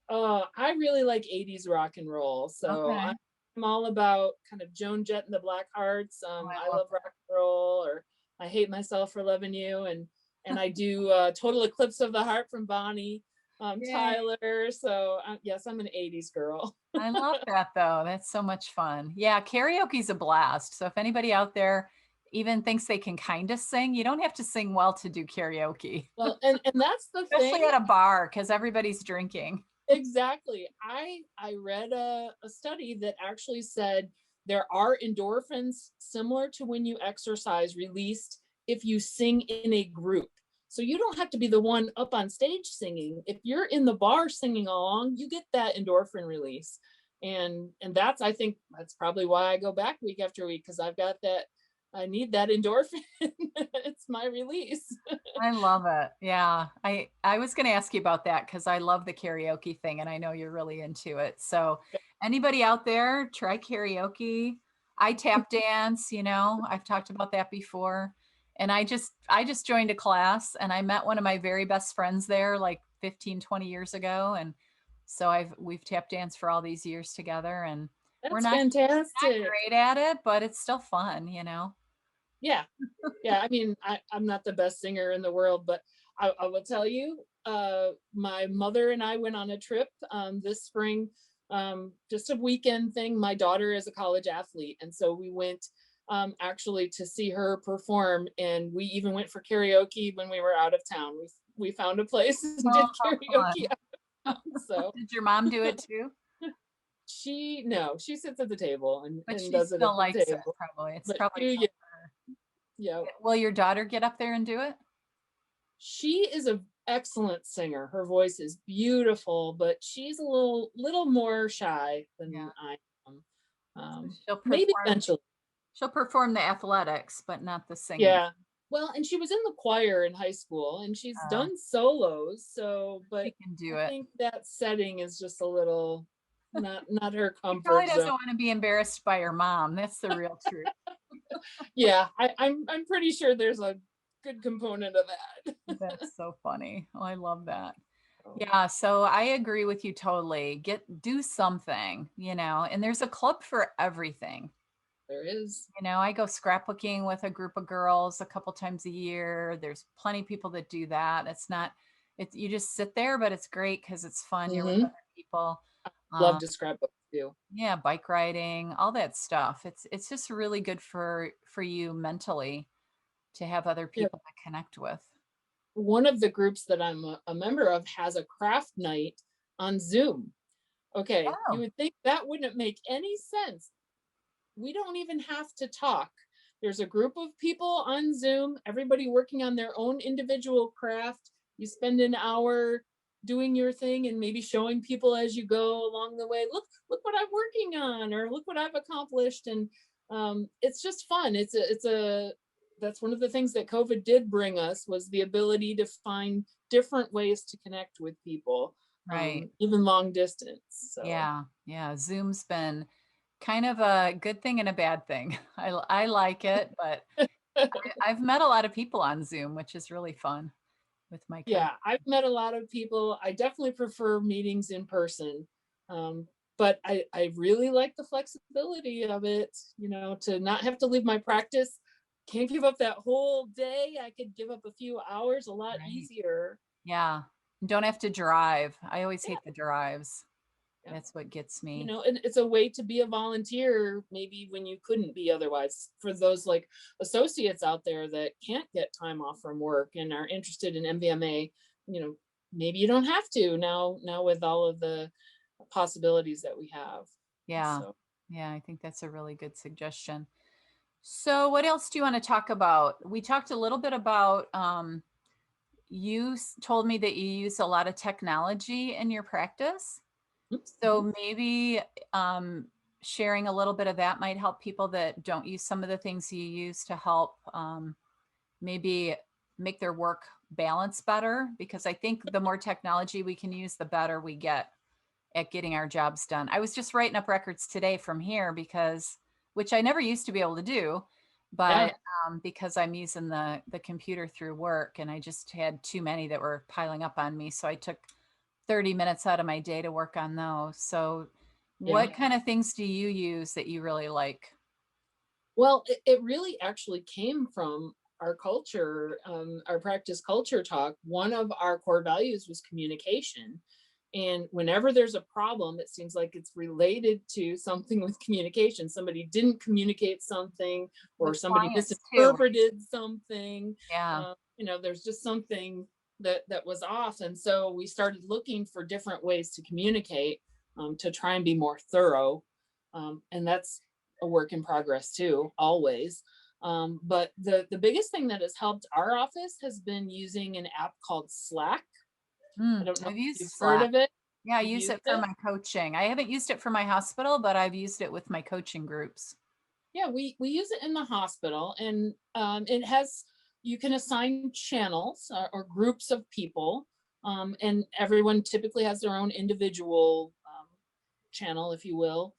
I really like 80s rock and roll. So Okay. I'm all about kind of Joan Jett and the Blackhearts. Oh, I I love love rock and roll, or I Hate Myself for Loving You. And I do Total Eclipse of the Heart from Bonnie Yay. Tyler. So yes, I'm an 80s girl. I love that though. That's so much fun. Yeah, karaoke's a blast. So if anybody out there even thinks they can kind of sing, you don't have to sing well to do karaoke, Well, and that's the especially thing. at a bar because everybody's drinking. Exactly. I read a study that actually said there are endorphins similar to when you exercise released if you sing in a group. So you don't have to be the one up on stage singing. If you're in the bar singing along, you get that endorphin release. And that's, I think that's probably why I go back week after week, because I've got that, I need that endorphin. It's my release. I love it. Yeah. I was going to ask you about that because I love the karaoke thing and I know you're really into it. So anybody out there, try karaoke. I tap dance, I've talked about that before. And I just joined a class and I met one of my very best friends there like 15, 20 years ago. And so we've tap danced for all these years together and we're That's not fantastic. great at it, but it's still fun. Yeah. Yeah, I mean, I'm not the best singer in the world, but I will tell you, my mother and I went on a trip this spring, just a weekend thing. My daughter is a college athlete, and so we went actually to see her perform, and we even went for karaoke when we were out of town. We found a place and Oh, did how karaoke fun. out of town. So Did your mom do it too? no, she sits at the table But and she does it at still the likes it table. probably. It's But probably she, fun yeah, for her. yeah. Will your daughter get up there and do it? She is an excellent singer. Her voice is beautiful, but she's a little more shy Yeah. than I am. So she'll Maybe perform eventually. she'll perform the athletics, but not the singing. Yeah. Well, and she was in the choir in high school, and she's Uh, done solos. So, she but can I do it. think that setting is just a little not her She probably comfort doesn't zone. want to be embarrassed by her mom. That's the real truth. Yeah, I'm pretty sure there's a good component of that. That's so funny. Oh, I love that. So Yeah, so I agree with you totally. Do something, and there's a club for everything. there is. I go scrapbooking with a group of girls a couple times a year. There's plenty of people that do that. You just sit there, but it's great because it's fun. You're with Hmm. other people. Love Um, to scrapbook too. yeah, bike riding, all that stuff. It's just really good for you mentally to have other Yeah. people to connect with. One of the groups that I'm a member of has a craft night on Zoom. Okay, you Oh, would think that wouldn't make any sense. We don't even have to talk. There's a group of people on Zoom, everybody working on their own individual craft. You spend an hour doing your thing and maybe showing people as you go along the way, look what I'm working on, or look what I've accomplished. And it's just fun. That's one of the things that COVID did bring us, was the ability to find different ways to connect with people, right. even long distance. So Yeah, yeah. Zoom's been kind of a good thing and a bad thing. I like it, but I've met a lot of people on Zoom, which is really fun with my coach. yeah, I've met a lot of people. I definitely prefer meetings in person. But I really like the flexibility of it, to not have to leave my practice. Can't give up that whole day. I could give up a few hours a lot Right. easier. Yeah. Don't have to drive. I always Yeah, hate the drives. yeah. That's what gets me. And it's a way to be a volunteer, maybe when you couldn't be otherwise. For those like associates out there that can't get time off from work and are interested in MVMA, you know, maybe you don't have to now with all of the possibilities that we have. Yeah. So Yeah, I think that's a really good suggestion. So, what else do you want to talk about? We talked a little bit about told me that you use a lot of technology in your practice. mhm. So maybe sharing a little bit of that might help people that don't use some of the things you use to help maybe make their work balance better. Because I think the more technology we can use, the better we get at getting our jobs done. I was just writing up records today from here which I never used to be able to do, Yeah, but because I'm using the computer through work, and I just had too many that were piling up on me, so I took 30 minutes out of my day to work on those. So, yeah. what kind of things do you use that you really like? Well, it really actually came from our culture, our practice culture talk. One of our core values was communication. And whenever there's a problem, it seems like it's related to something with communication. Somebody didn't communicate something, or With somebody clients too, right? misinterpreted something. Yeah, There's just something that was off. And so we started looking for different ways to communicate, to try and be more thorough. And that's a work in progress too, always. But the biggest thing that has helped our office has been using an app called Slack. I don't know I've if used you've heard Slack. of it. Yeah, I You've use used it for it? my coaching. I haven't used it for my hospital, but I've used it with my coaching groups. Yeah, we use it in the hospital, and it has, you can assign channels, or groups of people, and everyone typically has their own individual channel, if you will,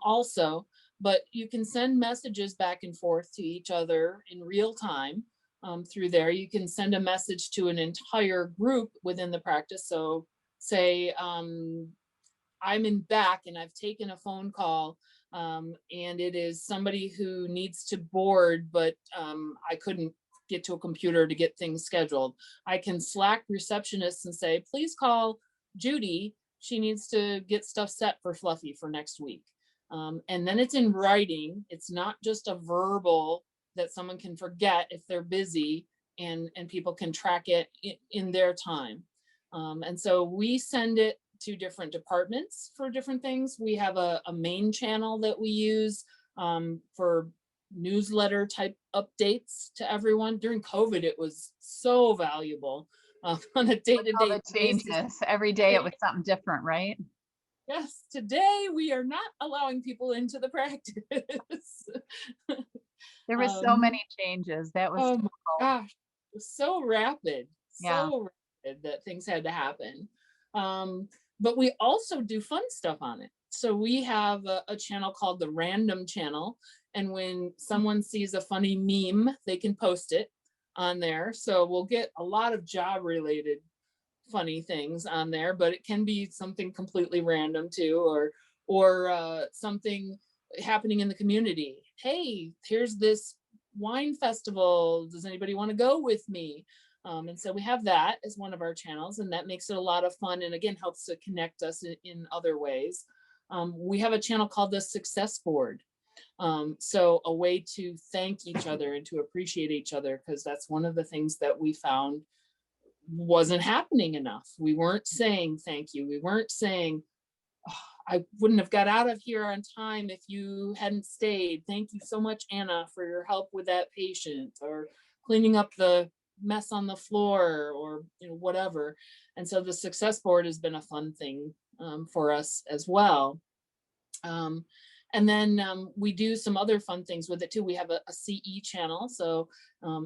also. But you can send messages back and forth to each other in real time, through there. You can send a message to an entire group within the practice. So, say I'm in back and I've taken a phone call, and it is somebody who needs to board, but I couldn't get to a computer to get things scheduled. I can Slack receptionists and say, please call Judy. She needs to get stuff set for Fluffy for next week. And then it's in writing. It's not just a verbal that someone can forget if they're busy, and people can track it in their time. And so we send it to different departments for different things. We have a main channel that we use, for newsletter type updates to everyone. During COVID, it was so valuable, on a day With to all day the basis. changes, every day it was something different, right? Yes, today we are not allowing people into the practice. There was so um, many changes. That was oh my difficult. gosh, it was so rapid, Yeah. so rapid that things had to happen. Um, but we also do fun stuff on it. So we have a channel called the Random Channel, and when someone sees a funny meme, they can post it on there. So we'll get a lot of job related funny things on there, but it can be something completely random too, or something happening in the community. Hey, here's this wine festival. Does anybody want to go with me? And so we have that as one of our channels, and that makes it a lot of fun, and again helps to connect us in other ways. We have a channel called the Success Board. So a way to thank each other and to appreciate each other, because that's one of the things that we found wasn't happening enough. We weren't saying thank you. We weren't saying, "Oh, I wouldn't have got out of here on time if you hadn't stayed. Thank you so much, Anna, for your help with that patient," or cleaning up the mess on the floor, or whatever. And so the Success Board has been a fun thing for us as well. And then we do some other fun things with it too. We have a CE channel. So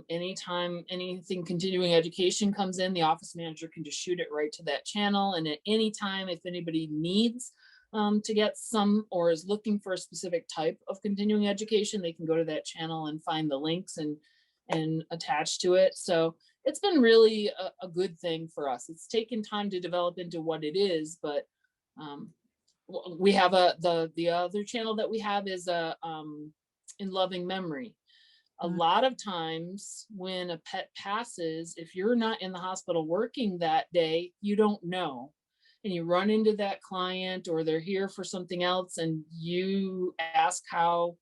anytime anything continuing education comes in, the office manager can just shoot it right to that channel. And at any time, if anybody needs to get some, or is looking for a specific type of continuing education, they can go to that channel and find the links and attach to it. So it's been really a good thing for us. It's taken time to develop into what it is, but we have the other channel that we have is in loving memory. A lot of times when a pet passes, if you're not in the hospital working that day, you don't know, and you run into that client, or they're here for something else, and you ask how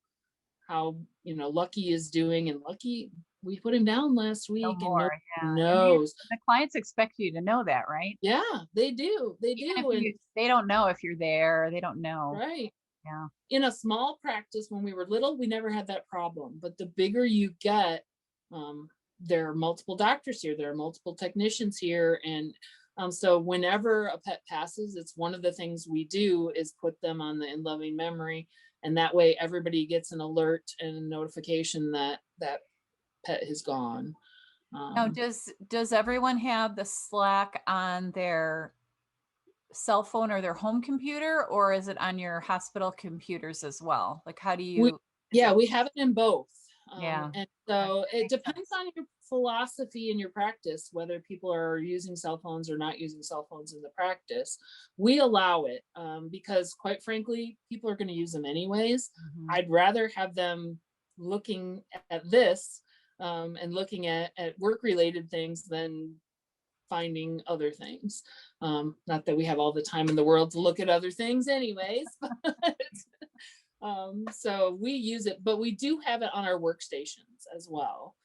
Lucky is doing, and Lucky, we put him down last No week, and more. nobody Yeah. And knows. the clients expect you to know that, right? Yeah, they do. They Even do. if they don't know if you're there, they don't know. Right. Yeah. In a small practice when we were little, we never had that problem. But the bigger you get, there are multiple doctors here, there are multiple technicians here. And so whenever a pet passes, it's one of the things we do is put them on the in loving memory. And that way everybody gets an alert and a notification that that pet has gone. Now, does everyone have the Slack on their cell phone or their home computer, or is it on your hospital computers as well? Like, how do you? We have it in both. Yeah. And so it depends on your philosophy and your practice, whether people are using cell phones or not using cell phones in the practice. We allow it because, quite frankly, people are going to use them anyways. I'd rather have them looking at this and looking at work-related things than finding other things. Not that we have all the time in the world to look at other things anyways, but so we use it, but we do have it on our workstations as well.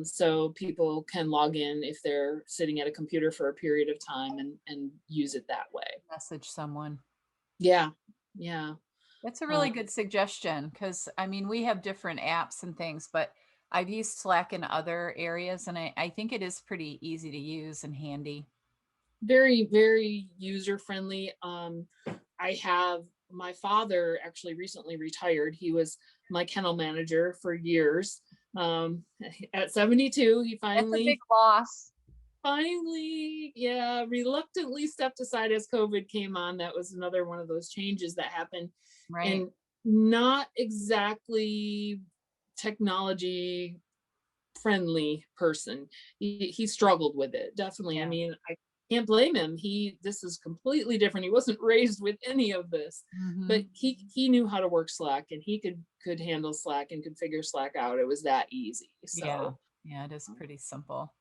So people can log in if they're sitting at a computer for a period of time and use it that way. Message someone. Yeah. Yeah. That's a really good suggestion, because I mean, we have different apps and things, but I've used Slack in other areas, and I think it is pretty easy to use and handy. Very, very user friendly. I have my father actually recently retired. He was my kennel manager for years. At 72, he That's a big loss. finally, yeah, reluctantly stepped aside as COVID came on. That was another one of those changes that happened. Right. And not exactly technology friendly person. He struggled with it, definitely. Yeah. I mean, I can't blame him. This is completely different. He wasn't raised with any of this, but he knew how to work Slack, and he could handle Slack and could figure Slack out. It was that easy. So yeah, it is pretty simple.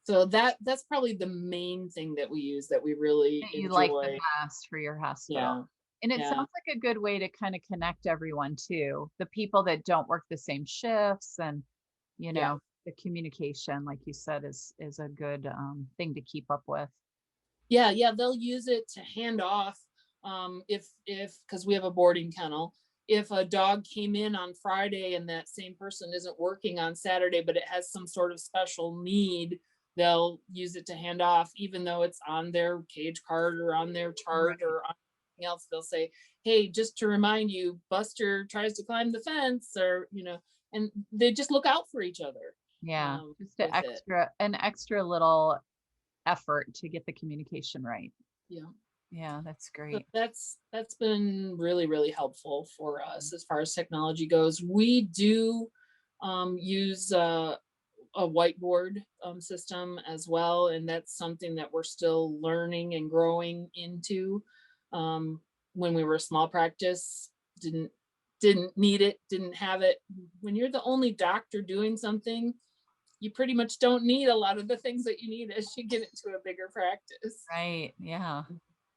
So that's probably the main thing that we use, that we really That you enjoy. like the best for your hospital. Yeah. And it sounds like a good way to kind of connect everyone too. The people that don't work the same shifts, and the communication, like you said, is a good thing to keep up with. Yeah, they'll use it to hand off if because we have a boarding kennel. If a dog came in on Friday and that same person isn't working on Saturday, but it has some sort of special need, they'll use it to hand off, even though it's on their cage card or on their chart or on something else. They'll say, hey, just to remind you, Buster tries to climb the fence, or and they just look out for each other. Yeah, just an extra little effort to get the communication right. Yeah, that's great. So that's been really, really helpful for us as far as technology goes. We do use a a whiteboard system as well, and that's something that we're still learning and growing into. When we were a small practice, didn't need it, didn't have it. When you're the only doctor doing something, you pretty much don't need a lot of the things that you need as you get into a bigger practice. Right. Yeah.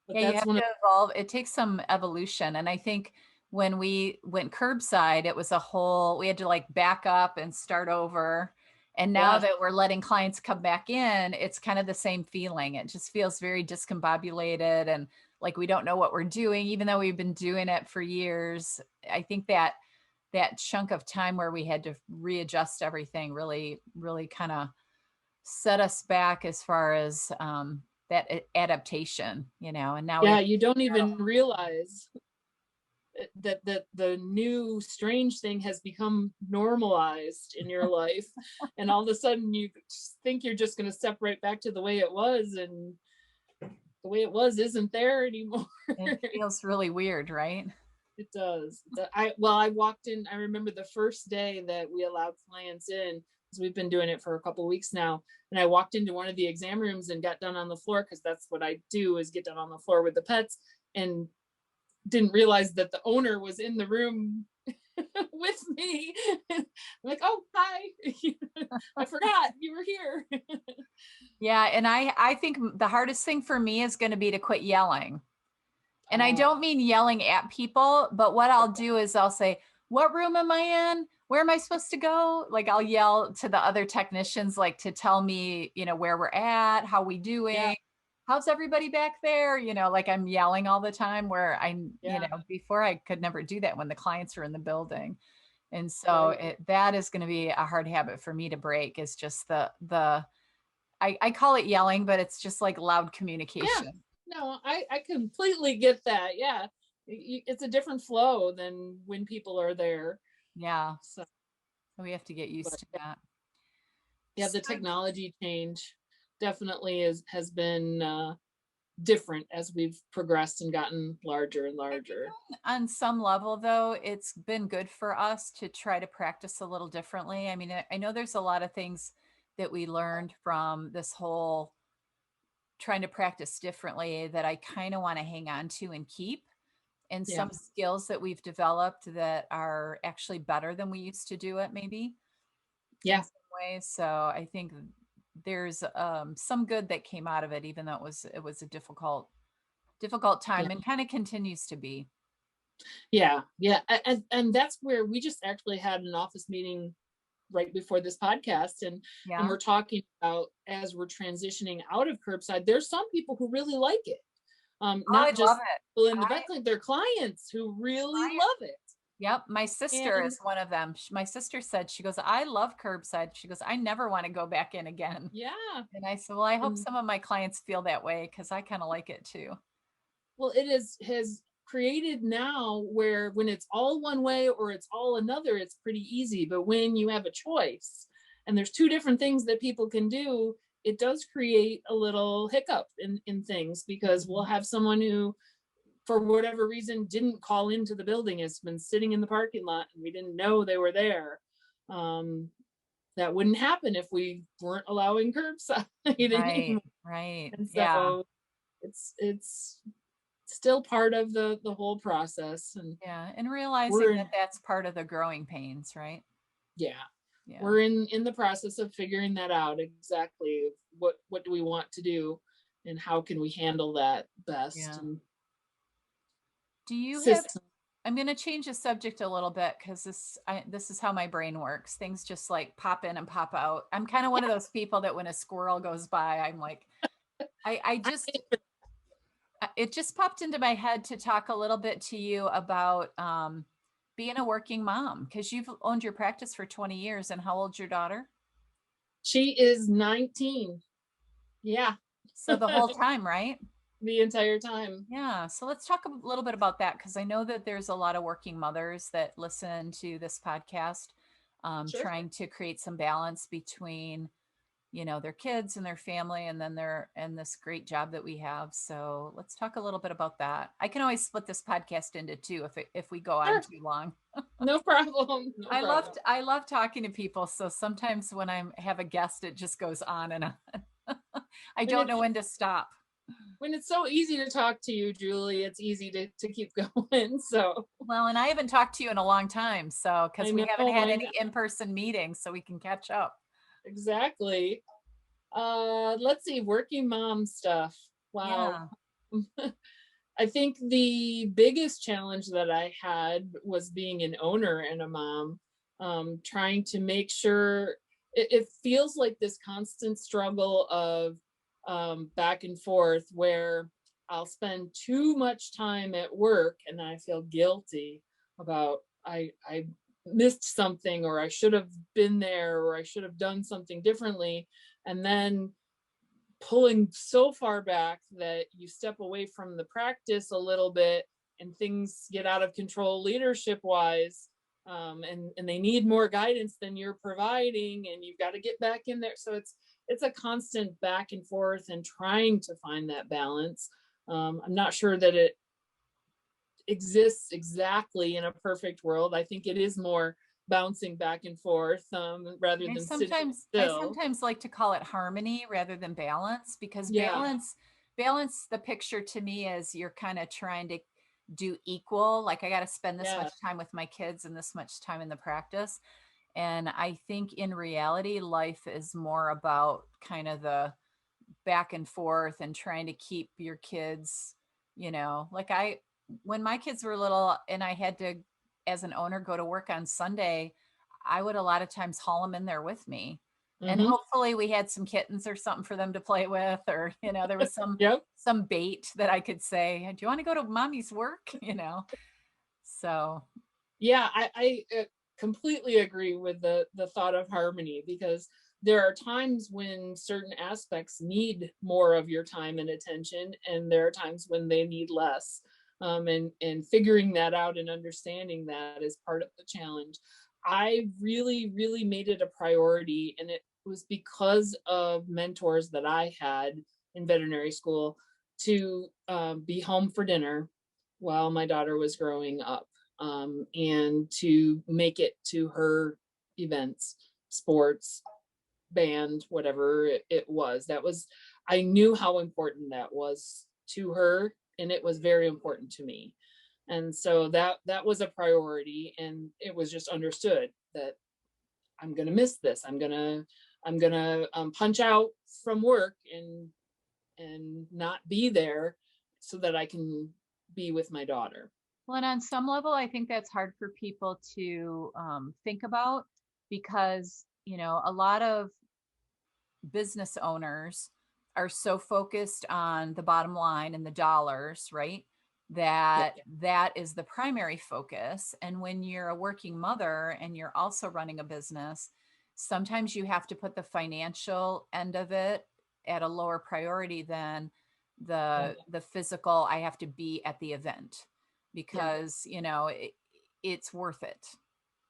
But Yeah, you that's have one to of evolve. It takes some evolution. And I think when we went curbside, it was a whole, we had to like back up and start over. And now yeah, that we're letting clients come back in, it's kind of the same feeling. It just feels very discombobulated and like we don't know what we're doing, even though we've been doing it for years. I think that that chunk of time where we had to readjust everything really kind of set us back as far as that adaptation, you know, and now we yeah, have to you don't figure out. even realize that the new strange thing has become normalized in your life, and all of a sudden you think you're just going to step right back to the way it was, and the way it was isn't there anymore. It feels really weird, right? It does. I walked in. I remember the first day that we allowed clients in, because we've been doing it for a couple of weeks now. And I walked into one of the exam rooms and got done on the floor, because that's what I do, is get done on the floor with the pets, and didn't realize that the owner was in the room with me. I'm like, oh, hi. I forgot you were here. Yeah, and I think the hardest thing for me is going to be to quit yelling. And I don't mean yelling at people, but what I'll do is I'll say, "What room am I in? Where am I supposed to go?" Like I'll yell to the other technicians, like to tell me, you know, where we're at, how we Yeah, doing, how's everybody back there? You know, like I'm yelling all the time where you yeah, know, before I could never do that when the clients are in the building. And so right. that is going to be a hard habit for me to break is just the I call it yelling, but it's just like loud Yeah, communication. no, I completely get that. Yeah, it's a different flow than when people are there. Yeah. So, So we have to get but used to that. yeah, So the technology change definitely has been different as we've progressed and gotten larger and I think larger. on some level, though, it's been good for us to try to practice a little differently. I mean, I know there's a lot of things that we learned from this whole trying to practice differently that I kind of want to hang on to and keep. And Yeah, some skills that we've developed that are actually better than we used to do it, maybe in yeah, some ways. So I think there's some good that came out of it, even though it was a difficult yeah, time and kind of continues to be. yeah, yeah. And that's where we just actually had an office meeting right before this podcast, and Yeah. we're talking about, as we're transitioning out of curbside, there's some people who really like it. Oh, I Not love just it. people in the I vet clinic, they're clients who really love it. Yep, my sister And is one of them. My sister said, she goes, "I love curbside." She goes, "I never want to go back in again." yeah, And I said, "Well, I hope and some of my clients feel that way because I kind of like it too." well, it is has created now where when it's all one way or it's all another, it's pretty easy. But when you have a choice and there's two different things that people can do, it does create a little hiccup in things, because we'll Mhm. have someone who, for whatever reason, didn't call into the building, has been sitting in the parking lot and we didn't know they were there. Um, that wouldn't happen if we weren't allowing curbside Right, anymore. right. And Yeah, so it's still part of the whole process. And yeah. And realizing we're that that's part of the growing pains, right? yeah, Yeah, we're in the process of figuring that out exactly. What do we want to do, and how can we handle that best, yeah. and Do you have, system. I'm going to change the subject a little bit because this is how my brain works. Things just like pop in and pop out. I'm kind of one of those people that when a squirrel goes by, I'm like, I just it just popped into my head to talk a little bit to you about being a working mom because you've owned your practice for 20 years. And how old's your daughter? She is 19. Yeah. So the whole time, right? The entire time. Yeah. So let's talk a little bit about that because I know that there's a lot of working mothers that listen to this podcast, Sure. trying to create some balance between their kids and their family, and then and this great job that we have. So let's talk a little bit about that. I can always split this podcast into two if we go on Sure. too long. No problem. No problem. I love talking to people. So sometimes when I have a guest, it just goes on and on. I When don't it's know when to stop. when it's so easy to talk to you, Julie, it's easy to keep going. So Well, and I haven't talked to you in a long time. So, I because we know, haven't had I any know. in-person meetings, so we can catch up. Exactly. Let's see, working mom stuff. Wow. Yeah. I think the biggest challenge that I had was being an owner and a mom, trying to make sure it feels like this constant struggle of back and forth where I'll spend too much time at work and I feel guilty about I missed something, or I should have been there, or I should have done something differently. And then pulling so far back that you step away from the practice a little bit and things get out of control leadership wise, and they need more guidance than you're providing, and you've got to get back in there. So it's a constant back and forth and trying to find that balance. I'm not sure that it exists exactly in a perfect world. I think it is more bouncing back and forth, rather I than sitting sometimes I still. sometimes like to call it harmony rather than balance, because Yeah, balance the picture to me is you're kind of trying to do equal. Like I got to spend this yeah, much time with my kids and this much time in the practice. And I think in reality, life is more about kind of the back and forth and trying to keep your kids, like when my kids were little and I had to, as an owner, go to work on Sunday, I would a lot of times haul them in there with me. And hmm, hopefully we had some kittens or something for them to play with, or, there was yep. some bait that I could say, do you want to go to mommy's work? So Yeah, I completely agree with the thought of harmony, because there are times when certain aspects need more of your time and attention, and there are times when they need less. And figuring that out and understanding that is part of the challenge. I really, really made it a priority, and it was because of mentors that I had in veterinary school, to be home for dinner while my daughter was growing up, and to make it to her events, sports, band, whatever it was. That was, I knew how important that was to her, and it was very important to me. And so that was a priority, and it was just understood that I'm gonna miss this. I'm gonna punch out from work and not be there so that I can be with my daughter. well, and on some level, I think that's hard for people to think about, because, a lot of business owners are so focused on the bottom line and the dollars, right? Yeah, That is the primary focus. And when you're a working mother and you're also running a business, sometimes you have to put the financial end of it at a lower priority than yeah, the physical. I have to be at the event yeah, because, it's worth it, yeah,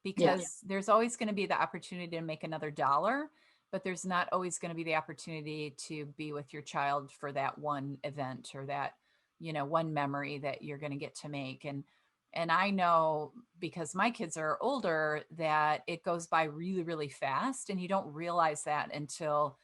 because there's always going to be the opportunity to make another dollar, but there's not always going to be the opportunity to be with your child for that one event, or that, one memory that you're going to get to make. And I know, because my kids are older, that it goes by really, really fast, and you don't realize that until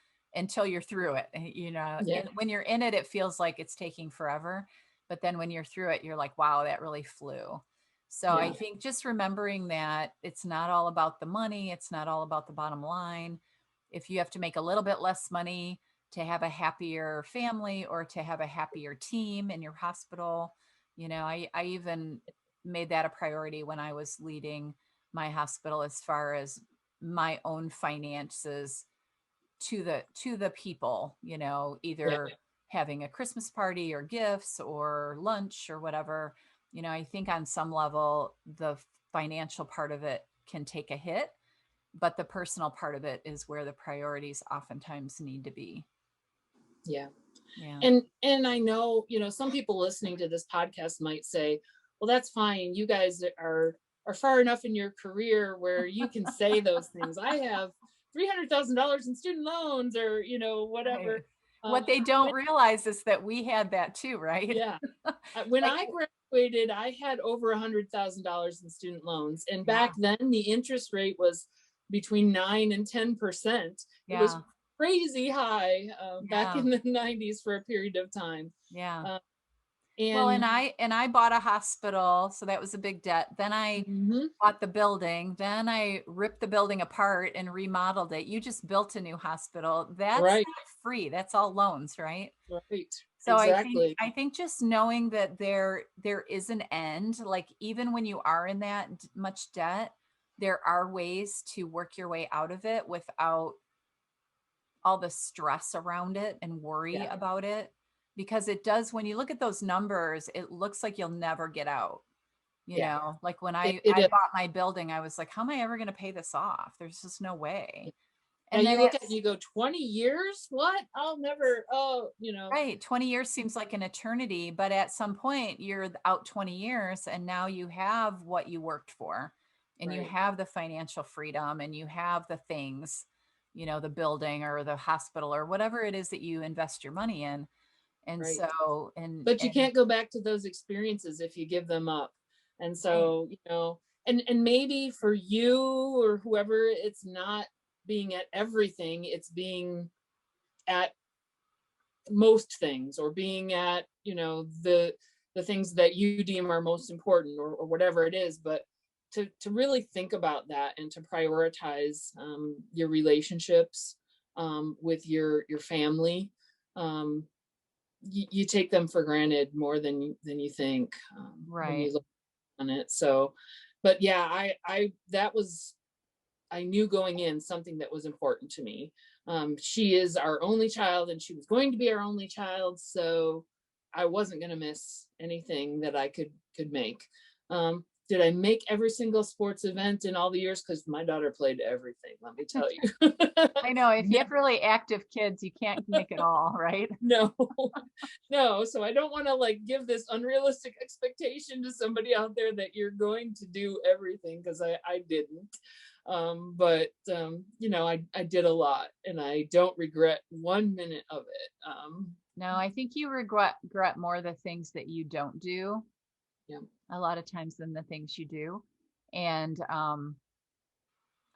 you're through it. yeah, And when you're in it, it feels like it's taking forever. But then when you're through it, you're like, wow, that really flew. So I yeah, think just remembering that it's not all about the money, it's not all about the bottom line. If you have to make a little bit less money to have a happier family or to have a happier team in your hospital, I even made that a priority when I was leading my hospital, as far as my own finances to the people, yeah, either having a Christmas party or gifts or lunch or whatever. I think on some level the financial part of it can take a hit, but the personal part of it is where the priorities oftentimes need to be. yeah. Yeah. And I know, some people listening to this podcast might say, well, that's fine. You guys are far enough in your career where you can say those things. I have $300,000 in student loans, or, whatever. Right. What they don't When, realize is that we had that too, right? yeah, when Like, I graduated, I had over $100,000 in student loans. And yeah, back then the interest rate was between 9 and 10%. It was yeah, crazy high back yeah, in the 90s for a period of time. yeah. Uh, Well, and and I bought a hospital, so that was a big debt. Then I Mhm. bought the building. Then I ripped the building apart and remodeled it. You just built a new hospital. That's Right, not free. That's all loans, right? right, So exactly. I think just knowing that there is an end, like even when you are in that much debt, there are ways to work your way out of it without all the stress around it and worry Yeah, about it. Because it does, when you look at those numbers, it looks like you'll never get out. yeah. Like when It I is. bought my building, I was like, how am I ever going to pay this off? There's just no way. Now And then you look at it and it's you go, 20 years? What? I'll never, right. 20 years seems like an eternity, but at some point you're out 20 years and now you have what you worked for and you right, have the financial freedom and you have the things, the building or the hospital or whatever it is that you invest your money in. And right. so, But you and can't go back to those experiences if you give them up. And right, so, and maybe for you or whoever, it's not being at everything, it's being at most things, or being at, the things that you deem are most important, or whatever it is. But to really think about that and to prioritize your relationships with your family. um, you take them for granted more than you think when right. you look on it. So, but yeah, I that was, I knew going in something that was important to me. She is our only child, and she was going to be our only child, so I wasn't going to miss anything that I could make. Did I make every single sports event in all the years? Because my daughter played everything. Let me tell you. I know if you No, have really active kids, you can't make it all, right? no, no. So I don't want to like give this unrealistic expectation to somebody out there that you're going to do everything, because I didn't. But I did a lot, and I don't regret 1 minute of it. No, I think you regret more the things that you don't do Yeah, a lot of times than the things you do. And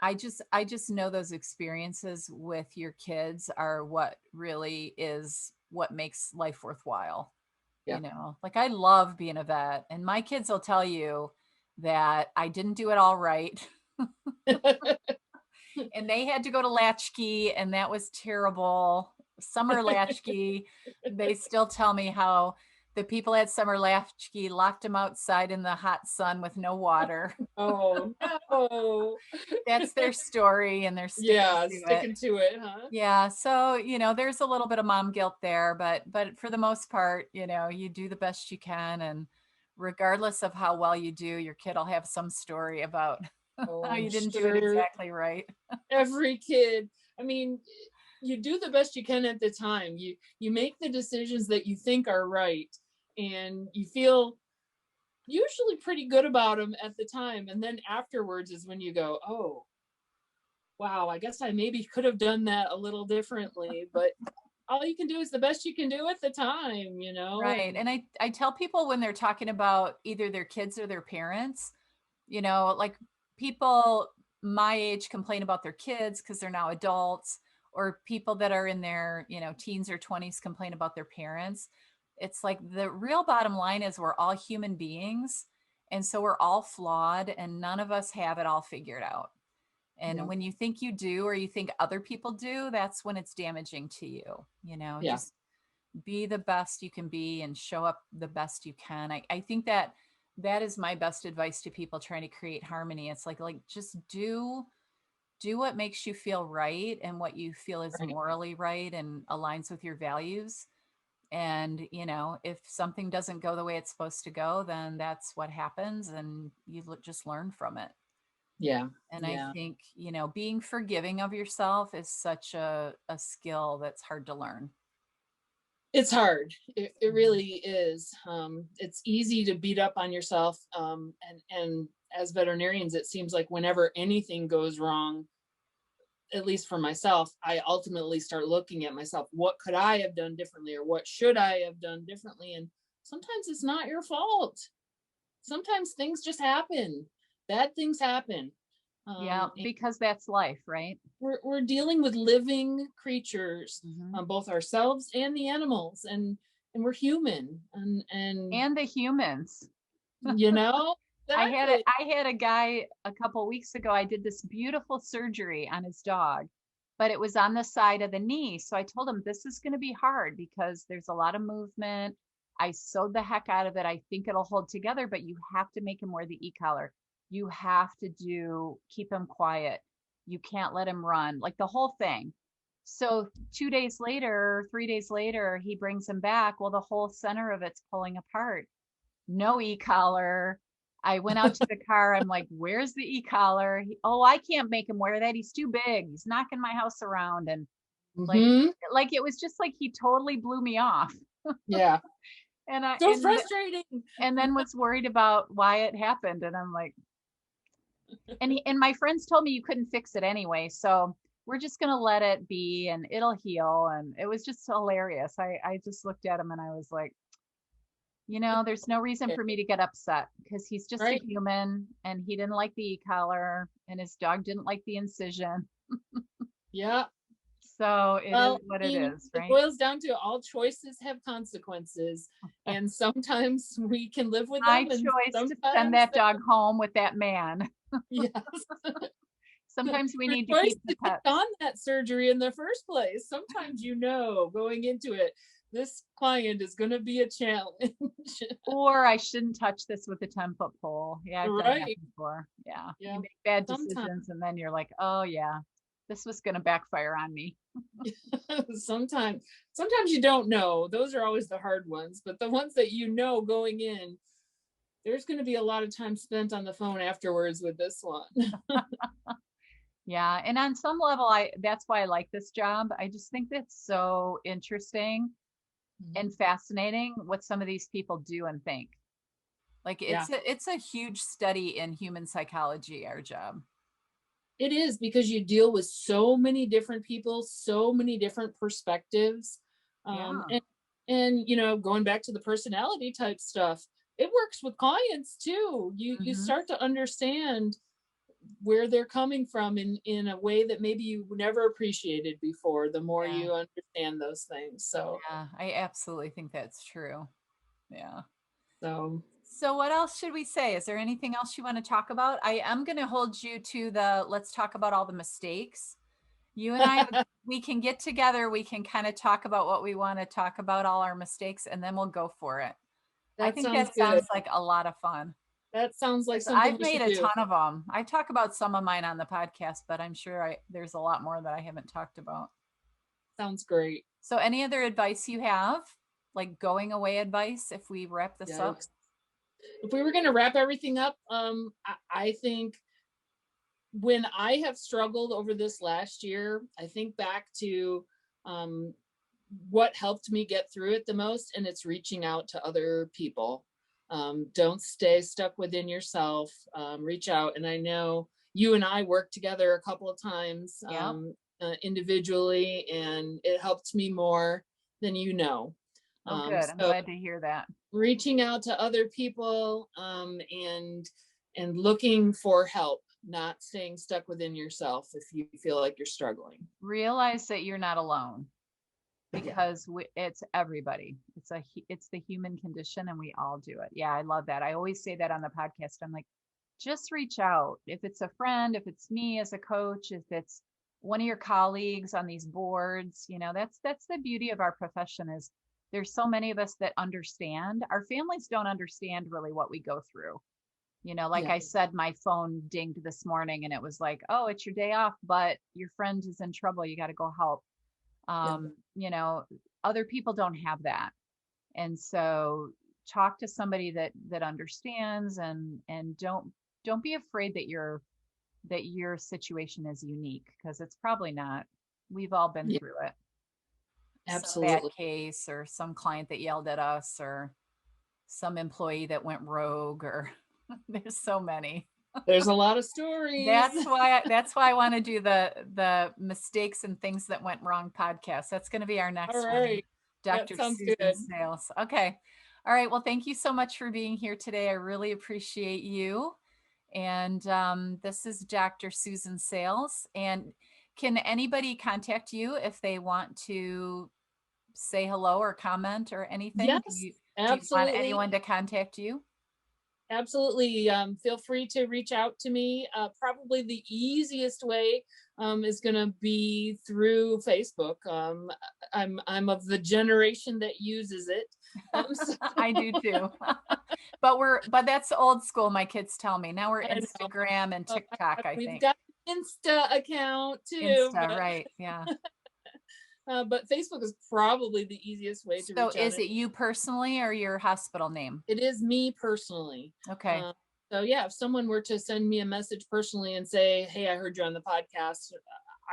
I just know those experiences with your kids are what really is what makes life worthwhile. yeah. Like I love being a vet, and my kids will tell you that I didn't do it all right. And they had to go to latchkey, and that was terrible. Summer latchkey. They still tell me how the people at summer latchkey locked them outside in the hot sun with no water. Oh no. That's their story, and they're sticking Yeah, to it. sticking to it, huh? Yeah, so there's a little bit of mom guilt there, but for the most part, you do the best you can, and regardless of how well you do, your kid will have some story about Oh, how I'm you didn't do it sure exactly right. every kid. I mean, you do the best you can at the time. You make the decisions that you think are right, and you feel usually pretty good about them at the time. And then afterwards is when you go, oh, wow, I guess I maybe could have done that a little differently. But all you can do is the best you can do at the time. Right. And And I tell people when they're talking about either their kids or their parents, like people my age complain about their kids because they're now adults, or people that are in their, teens or 20s complain about their parents. It's like the real bottom line is we're all human beings. And so we're all flawed and none of us have it all figured out. And yeah, when you think you do, or you think other people do, that's when it's damaging to you. yeah, Just be the best you can be and show up the best you can. I think that that is my best advice to people trying to create harmony. It's like just do what makes you feel right and what you feel is right. morally right and aligns with your values. And if something doesn't go the way it's supposed to go, then that's what happens, and you just learn from it. Yeah, And I yeah. think being forgiving of yourself is such a skill that's hard to learn. It's hard. It Mhm. really is. It's easy to beat up on yourself. And as veterinarians, it seems like whenever anything goes wrong, at least for myself, I ultimately start looking at myself. What could I have done differently, or what should I have done differently? And sometimes it's not your fault. Sometimes things just happen. Bad things happen. Yeah, And because that's life, right? we're dealing with living creatures, Mhm. both ourselves and the animals, and we're human, and And the humans. you know exactly. I had a guy a couple weeks ago. I did this beautiful surgery on his dog, but it was on the side of the knee. So I told him this is going to be hard because there's a lot of movement. I sewed the heck out of it. I think it'll hold together, but you have to make him wear the e-collar. You have to keep him quiet. You can't let him run, like the whole thing. So 2 days later, 3 days later, he brings him back. Well, the whole center of it's pulling apart. No e-collar. I went out to the car. I'm like, where's the e-collar? Oh, I can't make him wear that. He's too big. He's knocking my house around. And like, Hmm. like it was just like he totally blew me off. Yeah, And I so frustrating. and then was worried about why it happened. And I'm like, and my friends told me you couldn't fix it anyway. So we're just gonna let it be and it'll heal. And it was just hilarious. I just looked at him and I was like, there's no reason for me to get upset because he's just a Right. human and he didn't like the e-collar and his dog didn't like the incision. Yeah. So it is Well, what I it mean, is, it right? boils down to all choices have consequences, and sometimes we can live with My them, and choice to send sometimes that dog home with that man. yes. Sometimes we Your need to choice keep the to take pets. on that surgery in the first place. Sometimes going into it, this client is going to be a challenge. Or I shouldn't touch this with a 10-foot pole. Yeah, I've done that Right. before. Yeah. Yeah. You make bad Sometimes, decisions and then you're like, oh yeah, this was going to backfire on me. sometimes, sometimes you don't know. Those are always the hard ones, but the ones that going in, there's going to be a lot of time spent on the phone afterwards with this one. Yeah. And on some level, that's why I like this job. I just think that's so interesting and fascinating what some of these people do and think. Like Yeah. it's a huge study in human psychology, our job. It is, because you deal with so many different people, so many different perspectives. Um, Yeah. and going back to the personality type stuff, it works with clients too. You Hmm. start to understand where they're coming from in a way that maybe you never appreciated before, the more Yeah. you understand those things. So Yeah. I absolutely think that's true. Yeah. so So what else should we say? Is there anything else you want to talk about? I am going to hold you to the let's talk about all the mistakes. You and I, we can get together. We can kind of talk about what we want to talk about, all our mistakes, and then we'll go for it. I that think sounds that good. sounds like a lot of fun. That sounds like 'Cause something I've we made should a do. ton of them. I talk about some of mine on the podcast, but I'm sure there's a lot more that I haven't talked about. Sounds great. So any other advice you have, like going away advice, if we wrap this up? Yes. If we were going to wrap everything up, I think when I have struggled over this last year, I think back to um, what helped me get through it the most, and it's reaching out to other people. Don't stay stuck within yourself. Reach out. And I know you and I worked together a couple of times Yeah. individually, and it helped me more than you know. Oh, good. I'm So glad to hear that. reaching out to other people, and looking for help, not staying stuck within yourself if you feel like you're struggling. Realize that you're not alone Yeah. because it's everybody. It's the human condition and we all do it. Yeah, I love that. I always say that on the podcast. I'm like, just reach out. If it's a friend, if it's me as a coach, if it's one of your colleagues on these boards, that's the beauty of our profession is there's so many of us that understand. Our families don't understand really what we go through. Like Yeah. I said, my phone dinged this morning and it was like, oh, it's your day off, but your friend is in trouble. You got to go help. Yeah. um, you know, Other people don't have that. And so talk to somebody that understands and don't be afraid that your situation is unique because it's probably not. We've all been Yeah. through it. Some bad Absolutely. case or some client that yelled at us or some employee that went rogue or there's so many. There's a lot of stories. That's why I want to do the mistakes and things that went wrong podcast. That's going to be our next All one. right. Dr. That sounds Susan good. Sayles. Okay. All right. Well, thank you so much for being here today. I really appreciate you. And this is Dr. Susan Sayles. And can anybody contact you if they want to say hello or comment or anything? Yes, Do you want absolutely. anyone to contact you? Absolutely. Feel free to reach out to me. Probably the easiest way is going to be through Facebook. I'm of the generation that uses it. So I do too. but that's old school, my kids tell me. Now we're I know. Instagram and TikTok, I We've think. got an Insta account too. Insta, right. Yeah. But Facebook is probably the easiest way to So reach out. is it you personally or your hospital name? It is me personally. Okay. So yeah, if someone were to send me a message personally and say, "Hey, I heard you on the podcast,"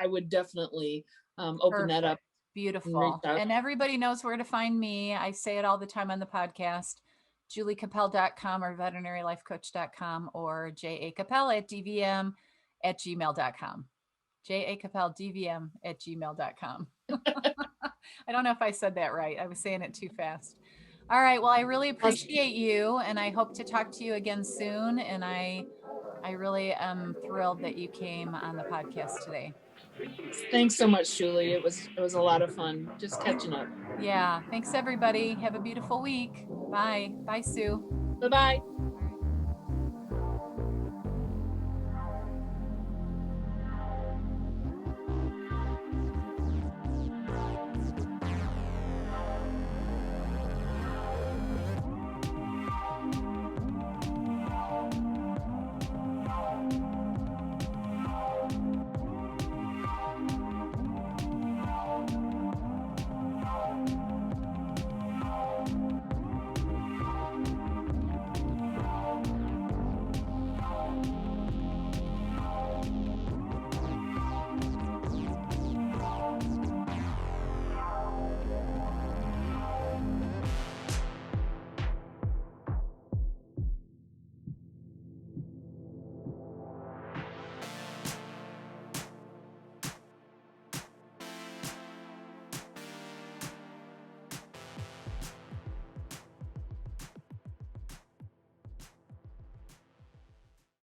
I would definitely open that up. Perfect. Beautiful. And everybody knows where to find me. I say it all the time on the podcast. JulieCapel.com or veterinarylifecoach.com or jacapel@dvm@gmail.com. JACapeldvm@gmail.com. I don't know if I said that right. I was saying it too fast. All right. Well, I really appreciate you, and I hope to talk to you again soon. And I really am thrilled that you came on the podcast today. Thanks so much, Julie. It was a lot of fun just catching up. Yeah. Thanks, everybody. Have a beautiful week. Bye. Bye, Sue. Bye-bye.